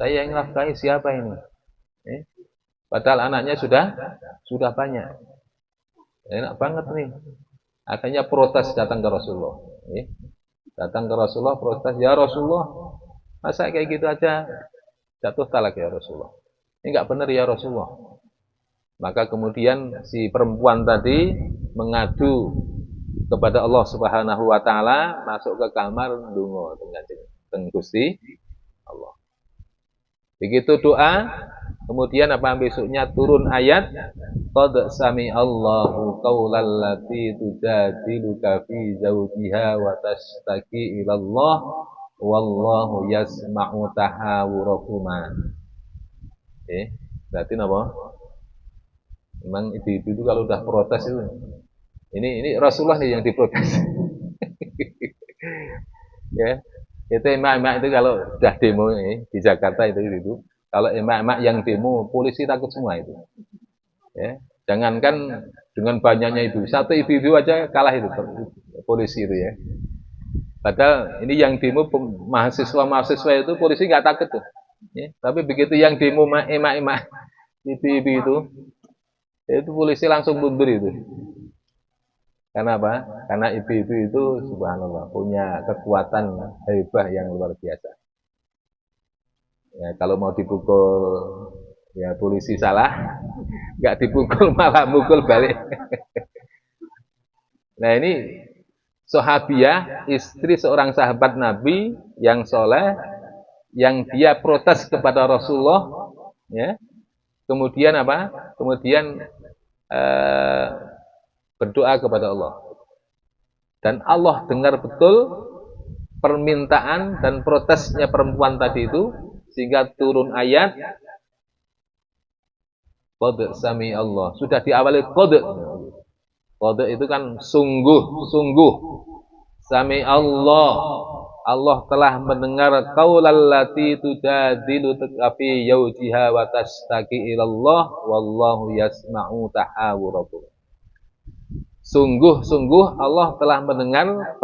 saya yang nafkahi siapa ini? Padahal anaknya sudah banyak. Enak banget nih. Akhirnya protes datang ke Rasulullah. Datang ke Rasulullah protes, ya Rasulullah, masa kayak gitu aja jatuh talak ya Rasulullah. Ini enggak benar ya Rasulullah. Maka kemudian si perempuan tadi mengadu kepada Allah Subhanahu wa taala, masuk ke kamar ndonga dengan Gusti Allah. Begitu doa, kemudian apa besoknya turun ayat qad sami Allahu qaulal lati tujadiluka fi zawjiha wa tashtaki ila Allah wallahu yasma'u tahawurakuma. Berarti napa? Memang itu kalau udah protes itu. Ini Rasulullah nih yang diprotes. Ya. Itu emak-emak itu kalau sudah demo di Jakarta itu. Kalau emak-emak yang demo, polisi takut semua itu. Ya. Jangankan dengan banyaknya itu, satu ibu-ibu aja kalah itu polisi itu ya. Padahal ini yang demo mahasiswa itu polisi nggak takut tuh. Ya. Tapi begitu yang demo emak-emak ibu-ibu itu polisi langsung mundur itu. Karena apa? Karena ibu-ibu itu subhanallah punya kekuatan hebat yang luar biasa. Ya, kalau mau dipukul ya polisi salah, nggak dipukul malah mukul balik. Nah ini Sahabiah, istri seorang sahabat Nabi yang soleh, yang dia protes kepada Rasulullah, ya. Kemudian apa? Kemudian berdoa kepada Allah. Dan Allah dengar betul permintaan dan protesnya perempuan tadi itu, sehingga turun ayat qad sami Allah. Sudah diawali qad. Qad itu kan sungguh. Sami Allah. Allah telah mendengar qaulal lati tujadilu fi zawjiha wa tashtaki ila Allah wallahu yasma'u tahawurakum. Sungguh Allah telah mendengar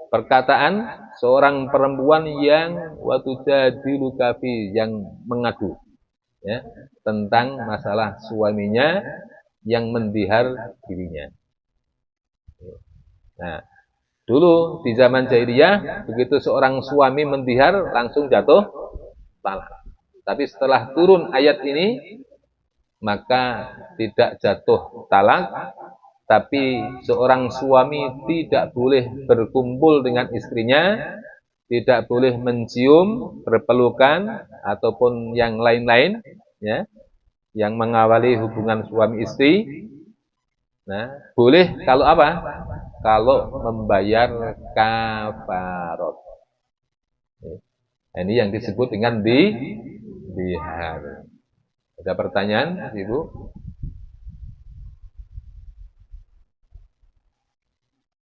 perkataan seorang perempuan yang watujadilu kafi yang mengadu ya tentang masalah suaminya yang mendihar dirinya. Nah, dulu di zaman jahiliyah begitu seorang suami mendihar langsung jatuh talak. Tapi setelah turun ayat ini maka tidak jatuh talak, tapi seorang suami tidak boleh berkumpul dengan istrinya, tidak boleh mencium, berpelukan ataupun yang lain-lain ya, yang mengawali hubungan suami istri. Nah, boleh kalau apa? Kalau membayar kafarat. Ini yang disebut dengan dihar. Ada pertanyaan, Ibu?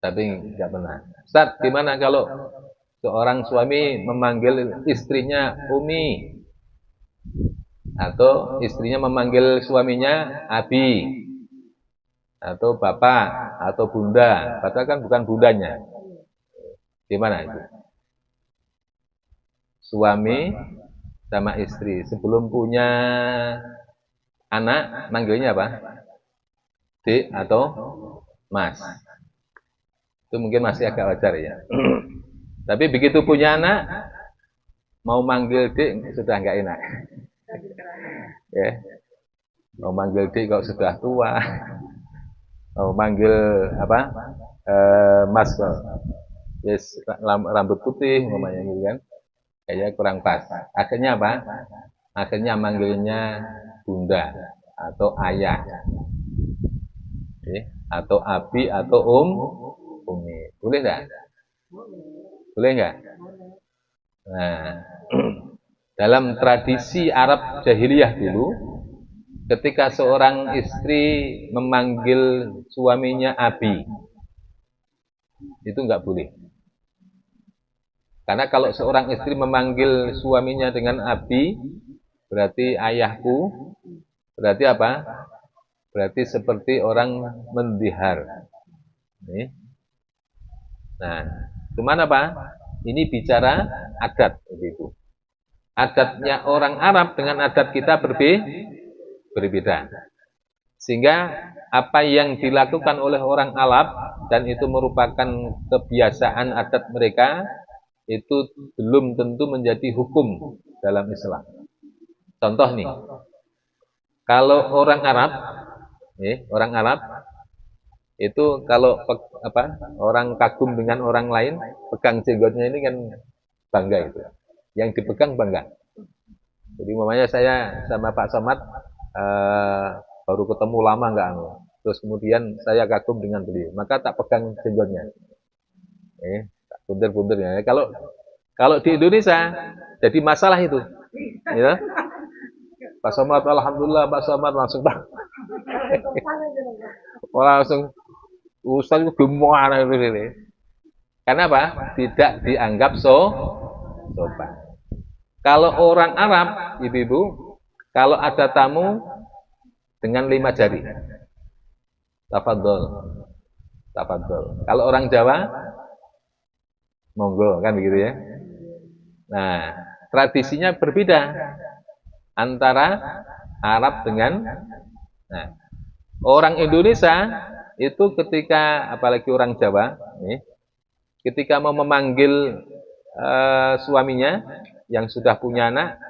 Tapi nggak pernah. Ustaz, gimana kalau seorang suami memanggil istrinya Umi atau istrinya memanggil suaminya Abi atau Bapak atau Bunda, padahal kan bukan bundanya. Gimana itu? Suami sama istri sebelum punya anak manggilnya apa? Dik atau Mas. Itu mungkin masih agak wajar ya. Tapi begitu punya anak, mau manggil Dik sudah nggak enak. Ya, mau manggil Dik kok sudah tua. Mau manggil apa? Mas kok. Yes, rambut putih umpamanya gitu kan. Kayaknya kurang pas. Akhirnya apa? Akhirnya manggilnya Bunda atau Ayah. Atau Abi atau Umi. Boleh nggak? Boleh nggak? Nah, dalam tradisi Arab jahiliyah dulu, ketika seorang istri memanggil suaminya Abi, itu nggak boleh. Karena kalau seorang istri memanggil suaminya dengan Abi, berarti ayahku, berarti apa? Berarti seperti orang mendihar. Nah, cuman apa? Ini bicara adat begitu. Adatnya orang Arab dengan adat kita berbeda. Sehingga apa yang dilakukan oleh orang Arab dan itu merupakan kebiasaan adat mereka itu belum tentu menjadi hukum dalam Islam. Contoh nih, kalau orang Arab itu kalau orang kagum dengan orang lain, pegang jenggotnya ini kan bangga itu. Yang dipegang bangga. Jadi umpamanya saya sama Pak Somad baru ketemu lama nggak terus kemudian saya kagum dengan beliau, maka tak pegang jenggotnya. Tak buntir-buntir ya. Kalau di Indonesia jadi masalah itu. Ya. Pak Somad, alhamdulillah Pak Somad langsung langsung Ustaz itu gemuan ini. Karena apa? Tidak dianggap sopan. Kalau orang Arab, ibu-ibu, kalau ada tamu dengan 5 jari. Tafadhol. Kalau orang Jawa, monggo, kan begitu ya. Nah, tradisinya berbeda antara Arab dengan orang Indonesia itu ketika, apalagi orang Jawa, ketika mau memanggil suaminya yang sudah punya anak,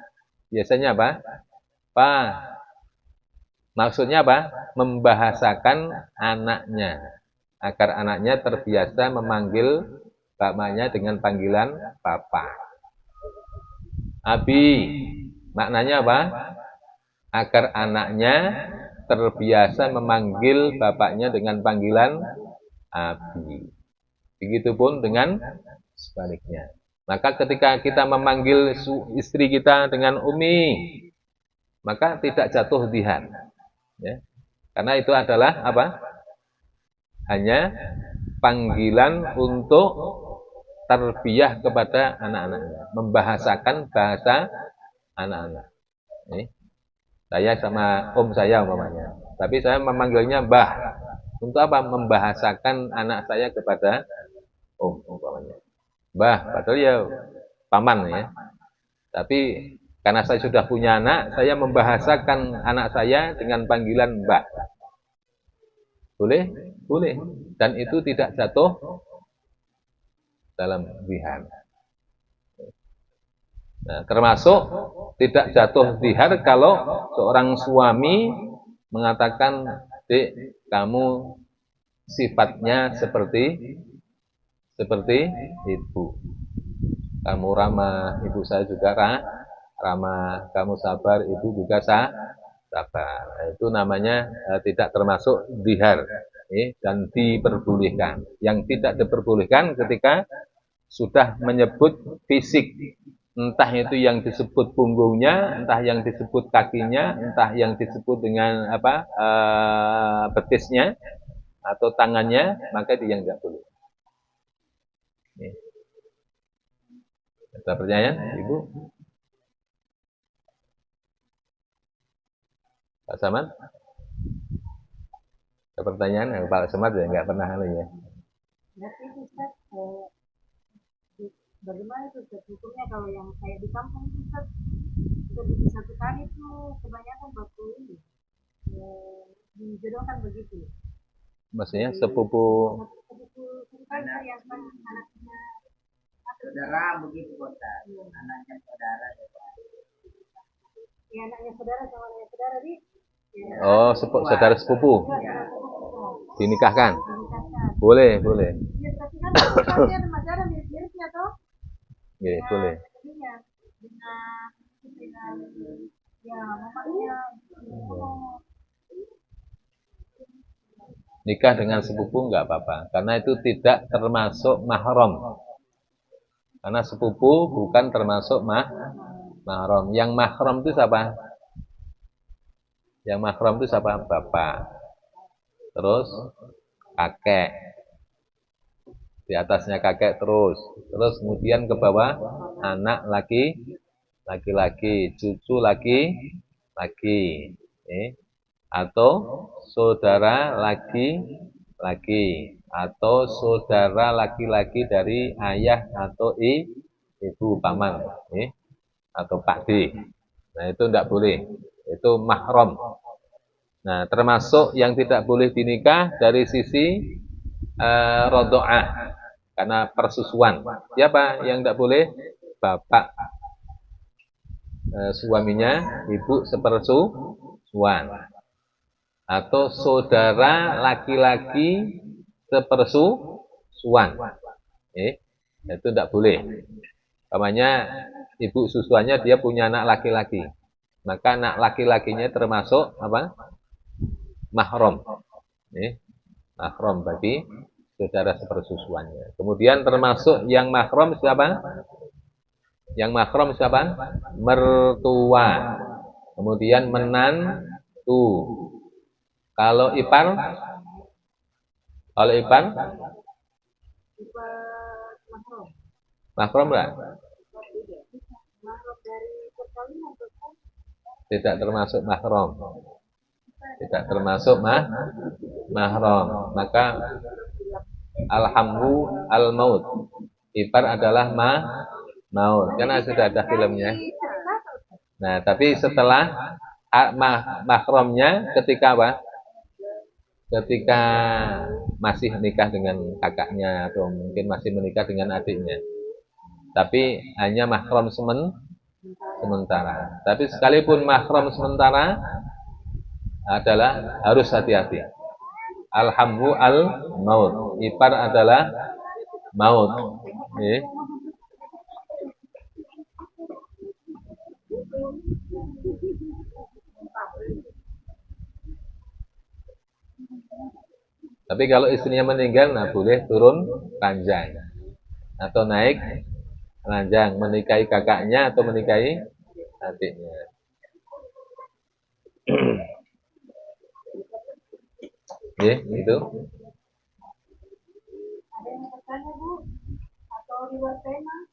biasanya apa? Pak, maksudnya apa? Membahasakan anaknya, agar anaknya terbiasa memanggil bapaknya dengan panggilan Papa. Abi, maknanya apa? Agar anaknya terbiasa memanggil bapaknya dengan panggilan Abi. Begitupun dengan sebaliknya. Maka ketika kita memanggil istri kita dengan Umi, maka tidak jatuh dihan. Ya. Karena itu adalah apa? Hanya panggilan untuk tarbiyah kepada anak-anaknya, membahasakan bahasa anak-anak. Saya sama saya umpamanya, tapi saya memanggilnya Mbah. Untuk apa? Membahasakan anak saya kepada umpamanya. Mbah, padahal ya paman ya. Tapi karena saya sudah punya anak, saya membahasakan anak saya dengan panggilan Mbah. Boleh? Boleh. Dan itu tidak jatuh dalam zihan. Nah, termasuk tidak jatuh zihar kalau seorang suami mengatakan, Dek, kamu sifatnya seperti ibu. Kamu ramah, ibu saya juga ramah. Kamu sabar, ibu juga sabar. Itu namanya tidak termasuk zihar, dan diperbolehkan. Yang tidak diperbolehkan ketika sudah menyebut fisik, entah itu yang disebut punggungnya, entah yang disebut kakinya, entah yang disebut dengan betisnya atau tangannya, maka itu yang tidak boleh. Ada pertanyaan, Ibu? Pak Samad? Ada pertanyaan? Pak Samad ya nggak pernah ya. Berarti Ustaz, bagaimana itu hukumnya kalau yang kayak di kampung Ustaz, begitu satu kali itu kebanyakan waktu ini dijodohkan begitu. Maksudnya sepupu. Anak yang anaknya saudara begitu kota, anaknya saudara. ya anaknya saudara sama anaknya saudara di Oh, saudara sepupu. Dinikahkan. Boleh, boleh. ya tapi kan pasti ada masih ada mirip-miripnya toh. Nggih, boleh. Jadinya dengan ya mamanya Nikah dengan sepupu enggak apa-apa, karena itu tidak termasuk mahram. Karena sepupu bukan termasuk mahram. Yang mahram itu siapa? Yang mahram itu siapa? Bapak. Terus kakek. Di atasnya kakek terus. Terus kemudian ke bawah anak laki-laki, cucu laki-laki. Atau saudara laki-laki atau saudara laki-laki dari ayah atau ibu paman, atau Pak D. Nah, itu tidak boleh. Itu mahram. Nah, termasuk yang tidak boleh dinikah dari sisi rodo'ah, karena persusuan. Siapa yang tidak boleh? Bapak suaminya, ibu sepersusuan. Atau saudara laki-laki sepersusuan. Itu tidak boleh. Namanya ibu susuannya dia punya anak laki-laki. Maka anak laki-lakinya termasuk apa? Mahram. Mahram bagi saudara sepersusuannya. Kemudian termasuk yang mahram siapa? Yang mahram siapa? Mertua. Kemudian menantu. Kalau ipar? Kalau ipar? Mahram enggak? Tidak termasuk mahram. Tidak termasuk mahram. Maka alhamdu al-maut. Ipar adalah maut. Karena sudah ada filmnya. Nah, tapi setelah mahramnya ketika apa? Ketika masih menikah dengan kakaknya atau mungkin masih menikah dengan adiknya. Tapi hanya mahram sementara. Tapi sekalipun mahram sementara adalah harus hati-hati. Alhamdu al-maut. Ipar adalah maut. Tapi kalau istrinya meninggal, nah boleh turun ranjang atau naik ranjang, menikahi kakaknya atau menikahi adiknya. Itu. ada yang bertanya Bu atau di luar tema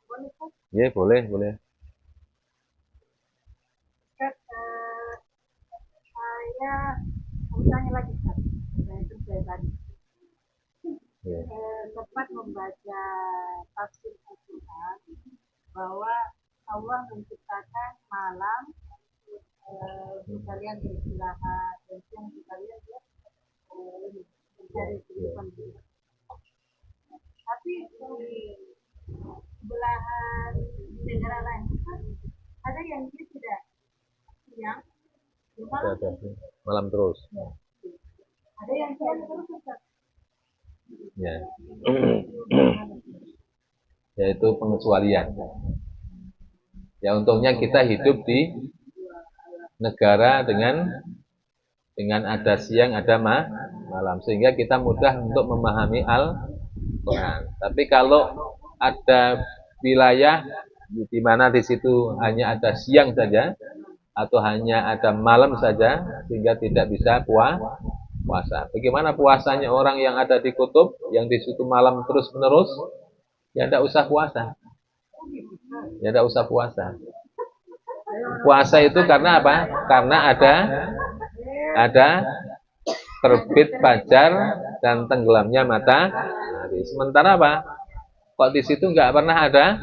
boleh Pak? Boleh, boleh. Saya bertanya lagi Pak. Saya tadi sempat membaca tafsir Al-Quran bahwa Allah menciptakan malam kalian beristirahat dan siang kalian mencari kehidupan. Tapi di belahan negara lain ada yang dia tidak siang malam terus. Ada yang siang terus Ustaz. Ya. Yaitu pengecualian. Ya, untungnya kita hidup di negara dengan ada siang, ada malam, sehingga kita mudah untuk memahami Al-Quran. Tapi kalau ada wilayah di mana di situ hanya ada siang saja atau hanya ada malam saja, sehingga tidak bisa puasa. Bagaimana puasanya orang yang ada di kutub, yang di situ malam terus-menerus? Ya tidak usah puasa. Ya tidak usah puasa. Puasa itu karena apa? Karena ada terbit fajar dan tenggelamnya matahari. Sementara apa? Kok di situ nggak pernah ada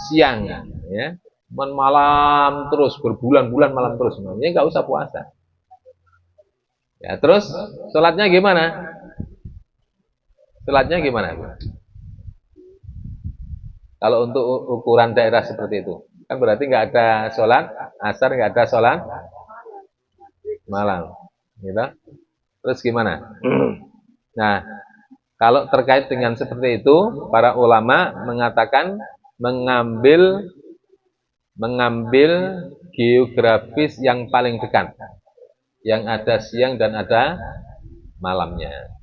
siang, ya? Malam terus, berbulan-bulan malam terus. Ya nggak usah puasa. Ya, terus sholatnya gimana? Sholatnya gimana? Kalau untuk ukuran daerah seperti itu, kan berarti nggak ada sholat asar, nggak ada sholat malam, gitu. Terus gimana? Nah, kalau terkait dengan seperti itu, para ulama mengatakan mengambil geografis yang paling dekat, yang ada siang dan ada malamnya.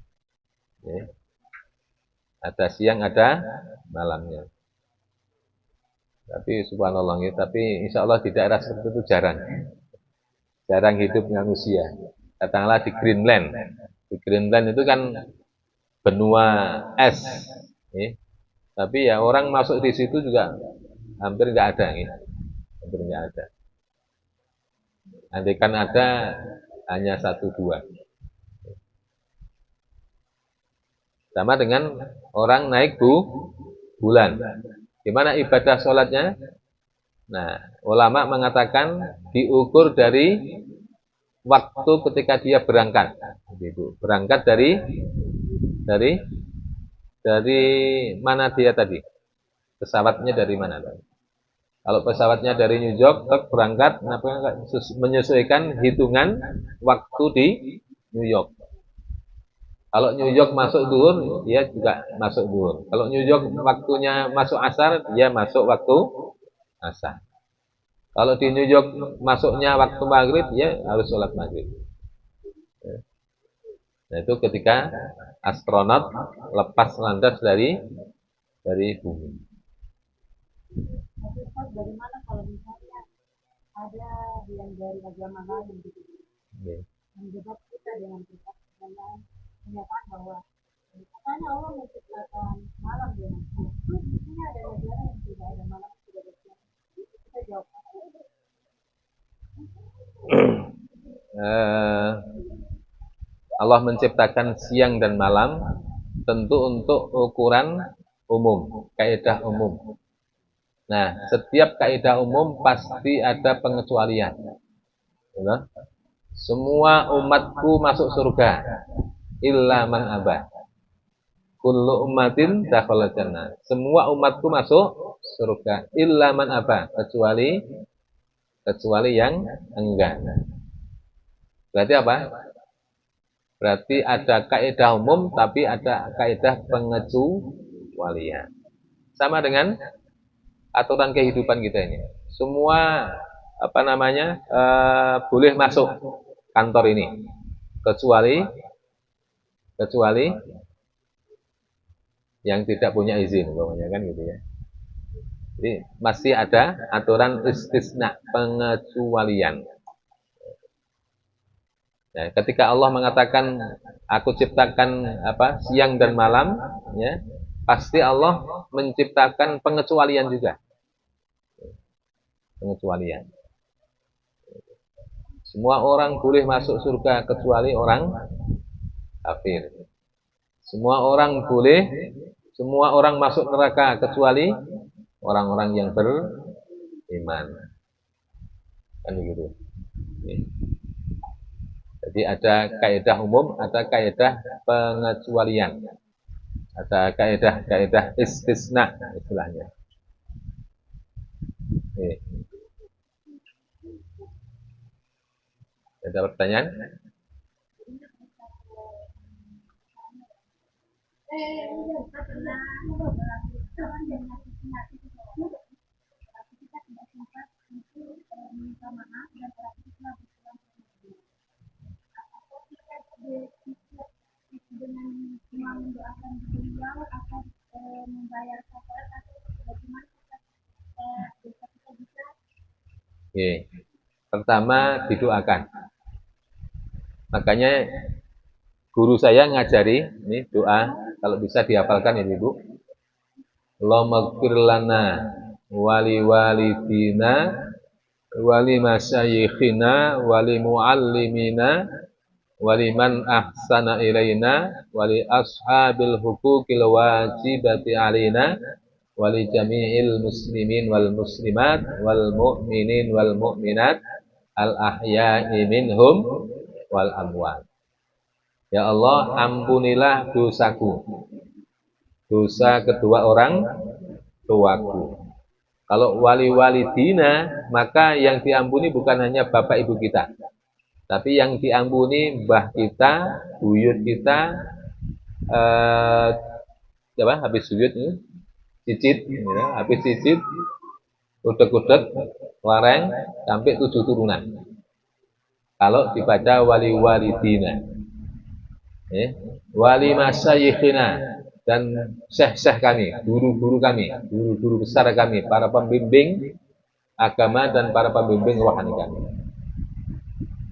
Ya. Ada siang, ada malamnya. Tapi subhanallah, ya, tapi insya Allah di daerah seperti itu jarang hidup manusia. Katakanlah di Greenland. Di Greenland itu kan benua es. Ya. Tapi ya orang masuk di situ juga hampir nggak ada. Ya. Hampir nggak ada. Andai kan ada hanya 1-2. Sama dengan orang naik bulan. Gimana ibadah sholatnya? Nah, ulama mengatakan diukur dari waktu ketika dia berangkat. Gitu. Berangkat dari mana dia tadi? Pesawatnya dari mana tadi? Kalau pesawatnya dari New York, berangkat menyesuaikan hitungan waktu di New York. Kalau New York masuk zuhur, dia juga masuk zuhur. Kalau New York waktunya masuk asar, dia masuk waktu asar. Kalau di New York masuknya waktu maghrib, dia harus sholat maghrib. Nah, itu ketika astronot lepas landas dari bumi. Bagaimana kalau misalnya ada yang dari agama lain gitu, menjebak kita dengan pernyataan bahwa katanya Allah menciptakan malam dengan siang. Ini ada negara yang tidak ada malam, tidak ada siang. Kita jawab. Allah menciptakan siang dan malam tentu untuk ukuran umum, kaidah umum. Nah, setiap kaidah umum pasti ada pengecualian. Ya. Semua umatku masuk surga illa man abah. Kullu ummatin dakhala jannah. Semua umatku masuk surga illa man abah, kecuali yang enggan. Berarti apa? Berarti ada kaidah umum tapi ada kaidah pengecualian. Sama dengan aturan kehidupan kita ini. Semua boleh masuk kantor ini kecuali yang tidak punya izin, umpamanya kan gitu ya. Jadi masih ada aturan istisna, pengecualian. Ya, ketika Allah mengatakan aku ciptakan siang dan malam, ya, pasti Allah menciptakan pengecualian juga. Pengecualian. Semua orang boleh masuk surga kecuali orang kafir. Semua orang masuk neraka kecuali orang-orang yang beriman. Kan begitu. Jadi ada kaidah umum, ada kaidah pengecualian. Ada kaidah istisna istilahnya. Ada pertanyaan? Oke. Pertama didoakan. Makanya guru saya ngajari ini doa, kalau bisa dihafalkan ya Ibu. Allahumma ighfir lana wali walidina wali masyayikhina wali muallimina wali man ahsana ilaina wali ashabil huquqil wajibati alaina wali jami'il muslimin wal muslimat wal mu'minin wal mu'minat al ahya'i minhum wal amwat. Ya Allah, ampunilah dosaku, dosa kedua orang tuaku. Kalau wali-walidina, maka yang diampuni bukan hanya bapak ibu kita, tapi yang diampuni mbah kita, buyut kita, habis sujud ini, cicit, ya, habis cicit, udek-udek, lareng, sampai 7 turunan. Kalau dibaca wali-walidina, ya, wali masyayikhina, dan syekh-syekh kami, guru-guru kami, guru-guru besar kami, para pembimbing agama dan para pembimbing rohani kami.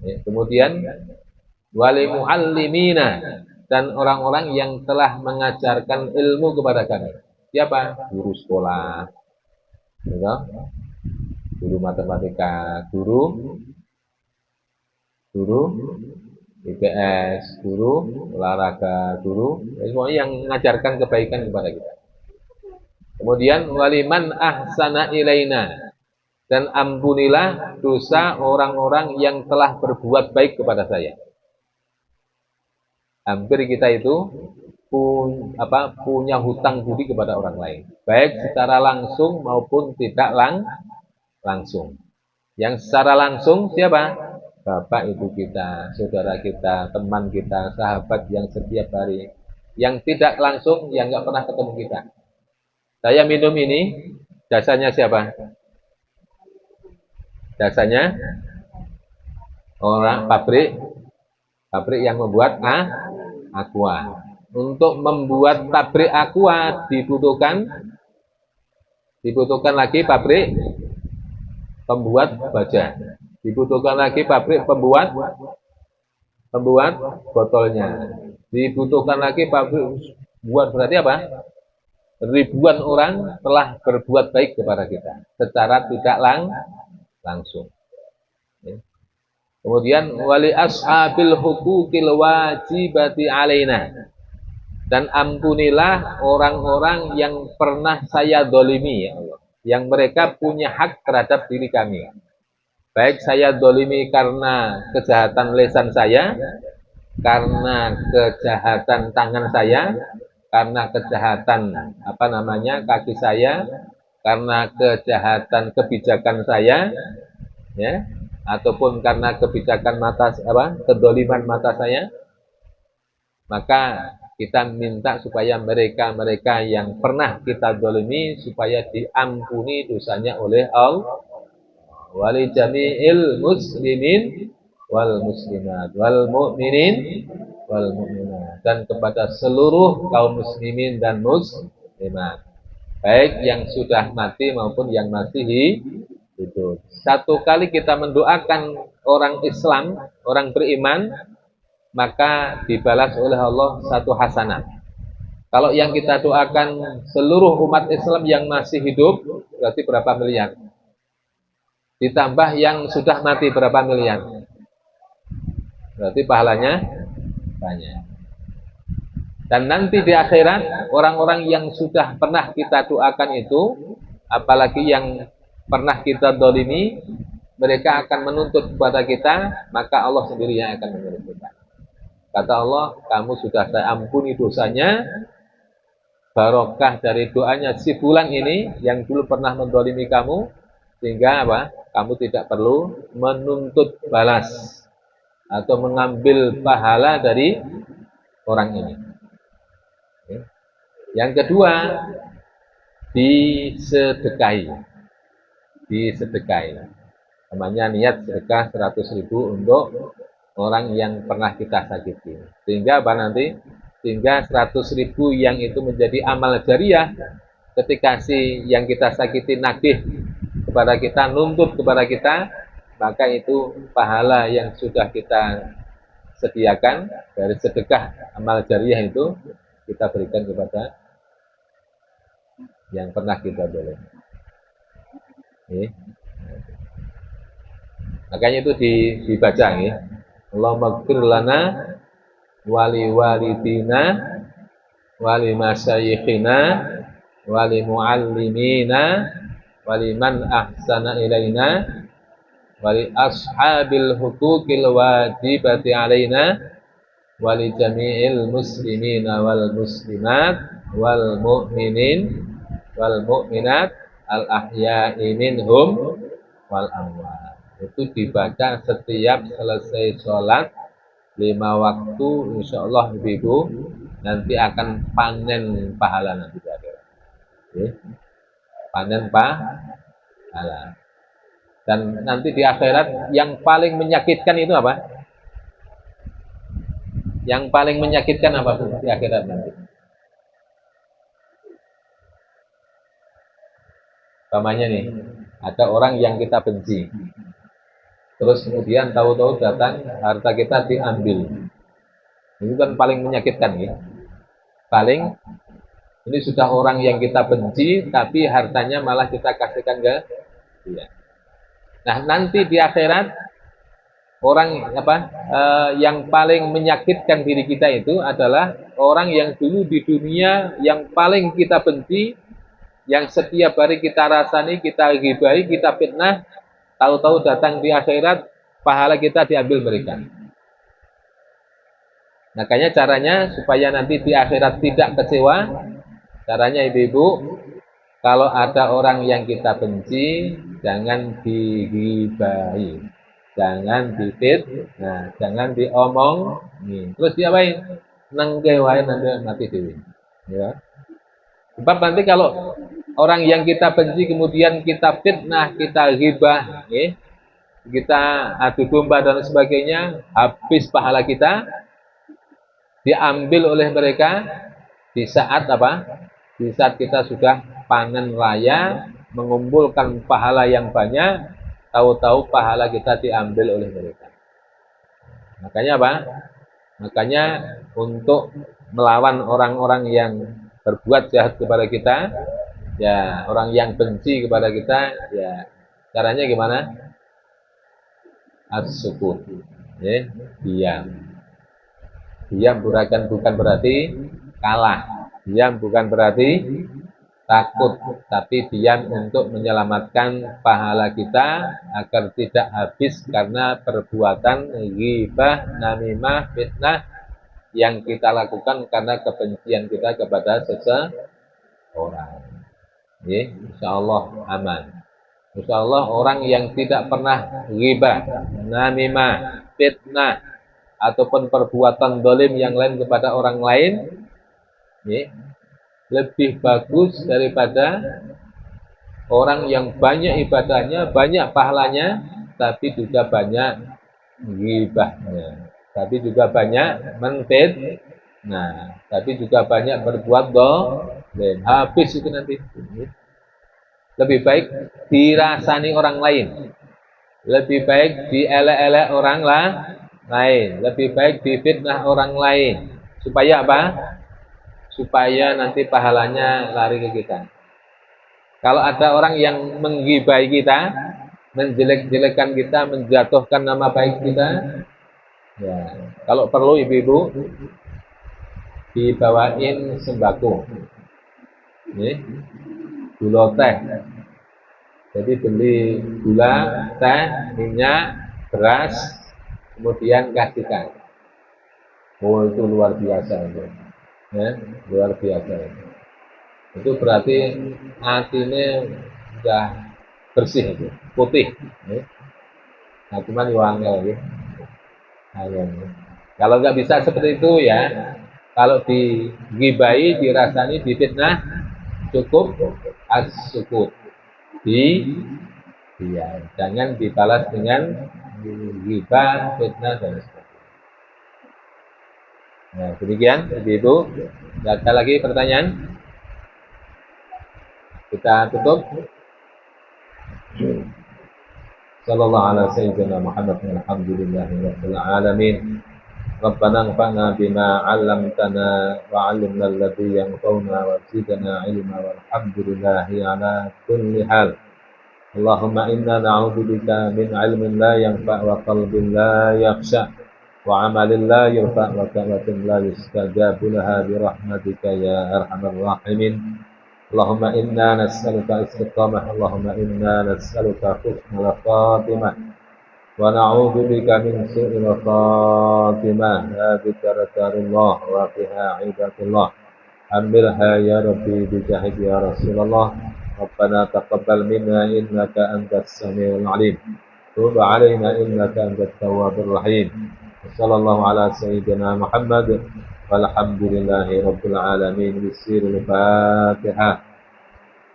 Ya, kemudian wali muallimina, dan orang-orang yang telah mengajarkan ilmu kepada kami. Siapa? Guru sekolah, ya, guru matematika, guru IPS, guru olahraga, guru semuanya yang mengajarkan kebaikan kepada kita. Kemudian waliman ahsana ilaina, dan ampunilah dosa orang-orang yang telah berbuat baik kepada saya. Hampir kita itu punya hutang budi kepada orang lain, baik secara langsung maupun tidak langsung. Yang secara langsung siapa? Bapak ibu kita, saudara kita, teman kita, sahabat yang setiap hari. Yang tidak langsung, yang nggak pernah ketemu kita. Saya minum ini, jasanya siapa? Jasanya orang pabrik yang membuat aqua. Untuk membuat pabrik aqua dibutuhkan lagi pabrik pembuat baja. Dibutuhkan lagi pabrik pembuat botolnya. Dibutuhkan lagi pabrik buat, berarti apa? Ribuan orang telah berbuat baik kepada kita secara tidak langsung. Kemudian wali ashabil huquqil wajibati alaina, dan ampunilah orang-orang yang pernah saya dolimi, ya Allah, yang mereka punya hak terhadap diri kami. Baik saya dolimi karena kejahatan lisan saya, karena kejahatan tangan saya, karena kejahatan kaki saya, karena kejahatan kebijakan saya, ya, ataupun karena kebijakan kedoliman mata saya, maka kita minta supaya mereka yang pernah kita dolimi supaya diampuni dosanya oleh Allah. Wali jami'il muslimin wal muslimat wal mu'minin wal mu'minat, dan kepada seluruh kaum muslimin dan muslimat, baik yang sudah mati maupun yang masih hidup. Satu kali kita mendoakan orang Islam, orang beriman, maka dibalas oleh Allah satu hasanah. Kalau yang kita doakan seluruh umat Islam yang masih hidup, berarti berapa miliar? Ditambah yang sudah mati berapa miliar? Berarti pahalanya banyak. Dan nanti di akhirat, orang-orang yang sudah pernah kita doakan itu, apalagi yang pernah kita dolimi, mereka akan menuntut kepada kita, maka Allah sendiri yang akan menuntut kita. Kata Allah, kamu sudah saya ampuni dosanya, barokah dari doanya si fulan ini yang dulu pernah mendolimi kamu, sehingga kamu tidak perlu menuntut balas atau mengambil pahala dari orang ini. Yang kedua, disedekahi. Namanya niat sedekah 100.000 untuk orang yang pernah kita sakiti. Sehingga sehingga 100.000 yang itu menjadi amal jariah ketika si yang kita sakiti nagih kepada kita, nuntut kepada kita, maka itu pahala yang sudah kita sediakan dari sedekah amal jariah itu kita berikan kepada yang pernah kita boleh. Makanya itu dibaca ya. Allahumma ighfir lana wali walidina wali masyayikhina wali muallimina waliman ahsana ilaina wali ashabil huquqil wajibati alaina wali jami'il muslimina wal muslimat wal mu'minin wal mu'minat al ahya'i minhum wal amwat. Itu dibaca setiap selesai sholat 5 waktu, insyaallah Ibu nanti akan panen pahala nanti di akhirat. Oke. Panen pahala. Dan nanti di akhirat yang paling menyakitkan itu apa? Yang paling menyakitkan apa di akhirat nanti? Umpamanya nih, ada orang yang kita benci. Terus kemudian tahu-tahu datang harta kita diambil. Ini kan paling menyakitkan ya. Paling ini sudah orang yang kita benci tapi hartanya malah kita kasihkan ke dia. Nah, nanti di akhirat orang yang paling menyakitkan diri kita itu adalah orang yang dulu di dunia yang paling kita benci, yang setiap hari kita rasani, kita ghibahi, kita fitnah, tahu-tahu datang di akhirat pahala kita diambil mereka. Makanya caranya supaya nanti di akhirat tidak kecewa, caranya ibu-ibu, kalau ada orang yang kita benci, jangan dighibahi, jangan difitnah, jangan diomong, terus diapain? Nengke wae nanti mati dewi. Ya. Sebab nanti kalau orang yang kita benci kemudian kita fitnah, kita ghibah, kita adu domba dan sebagainya, habis pahala kita diambil oleh mereka di saat apa? Di saat kita sudah panen raya, mengumpulkan pahala yang banyak, tahu-tahu pahala kita diambil oleh mereka. Makanya apa? Makanya untuk melawan orang-orang yang berbuat jahat kepada kita, ya orang yang benci kepada kita, ya caranya gimana? As-sukut, ya, diam. Diam bukan berarti kalah. Diam bukan berarti takut, tapi diam untuk menyelamatkan pahala kita agar tidak habis karena perbuatan ghibah, namimah, fitnah yang kita lakukan karena kebencian kita kepada seseorang. Insyaallah aman. Insyaallah orang yang tidak pernah ghibah, namimah, fitnah ataupun perbuatan dolim yang lain kepada orang lain, lebih bagus daripada orang yang banyak ibadahnya, banyak pahalanya, tapi juga banyak ghibahnya, tapi juga banyak menfitnah, tapi juga banyak berbuat dolim. Habis itu nanti. Lebih baik dirasani orang lain, lebih baik dielek-elek orang lain, lebih baik difitnah orang lain. Supaya apa? Supaya nanti pahalanya lari ke kita. Kalau ada orang yang menggibai kita, menjelek-jelekan kita, menjatuhkan nama baik kita, ya, kalau perlu ibu-ibu dibawain sembako, gula teh. Jadi beli gula, teh, minyak, beras, kemudian kasihkan. Oh, itu luar biasa itu. Ya, luar biasa itu. Itu berarti hatinya sudah bersih itu, putih. Nah, cuman wangel ya. Kalau nggak bisa seperti itu ya, kalau digibai, dirasani, difitnah, cukup as-sukut. Jangan dibalas dengan ghibah, fitnah dan sebagainya. Nah, demikian Ibu. Ada lagi pertanyaan? Kita tutup. Sallallahu alaihi sayyidina Muhammad alhamdulillahi rabbil alamin. Rabbana anfa'na bima 'allamtana wa 'allimna alladhi yanfa'una wa zidna 'ilma walhamdulillahi ala kulli hal. Allahumma inna na'udzubika min 'ilmin la yanfa' wa qalbin la yakhsha wa 'amalin la yurfa' wa da'watin la yustajabu laha bi rahmatika ya arhamar rahimin. Allahumma inna nas'aluka istiqamah, Allahumma inna nas'aluka husnul khatimah, ونعوذ بك من سوء الخاتمة. هذه دار الله وفيها عباد الله. حملها يا ربي بجاهك يا رسول الله. ربنا تقبل منا إنك أنت السميع العليم. تب علينا إنك أنت التواب الرحيم. وصلى الله على سيدنا محمد والحمد لله رب العالمين. بسير الفاتحة.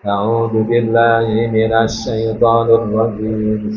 أعوذ بالله من الشيطان الرجيم.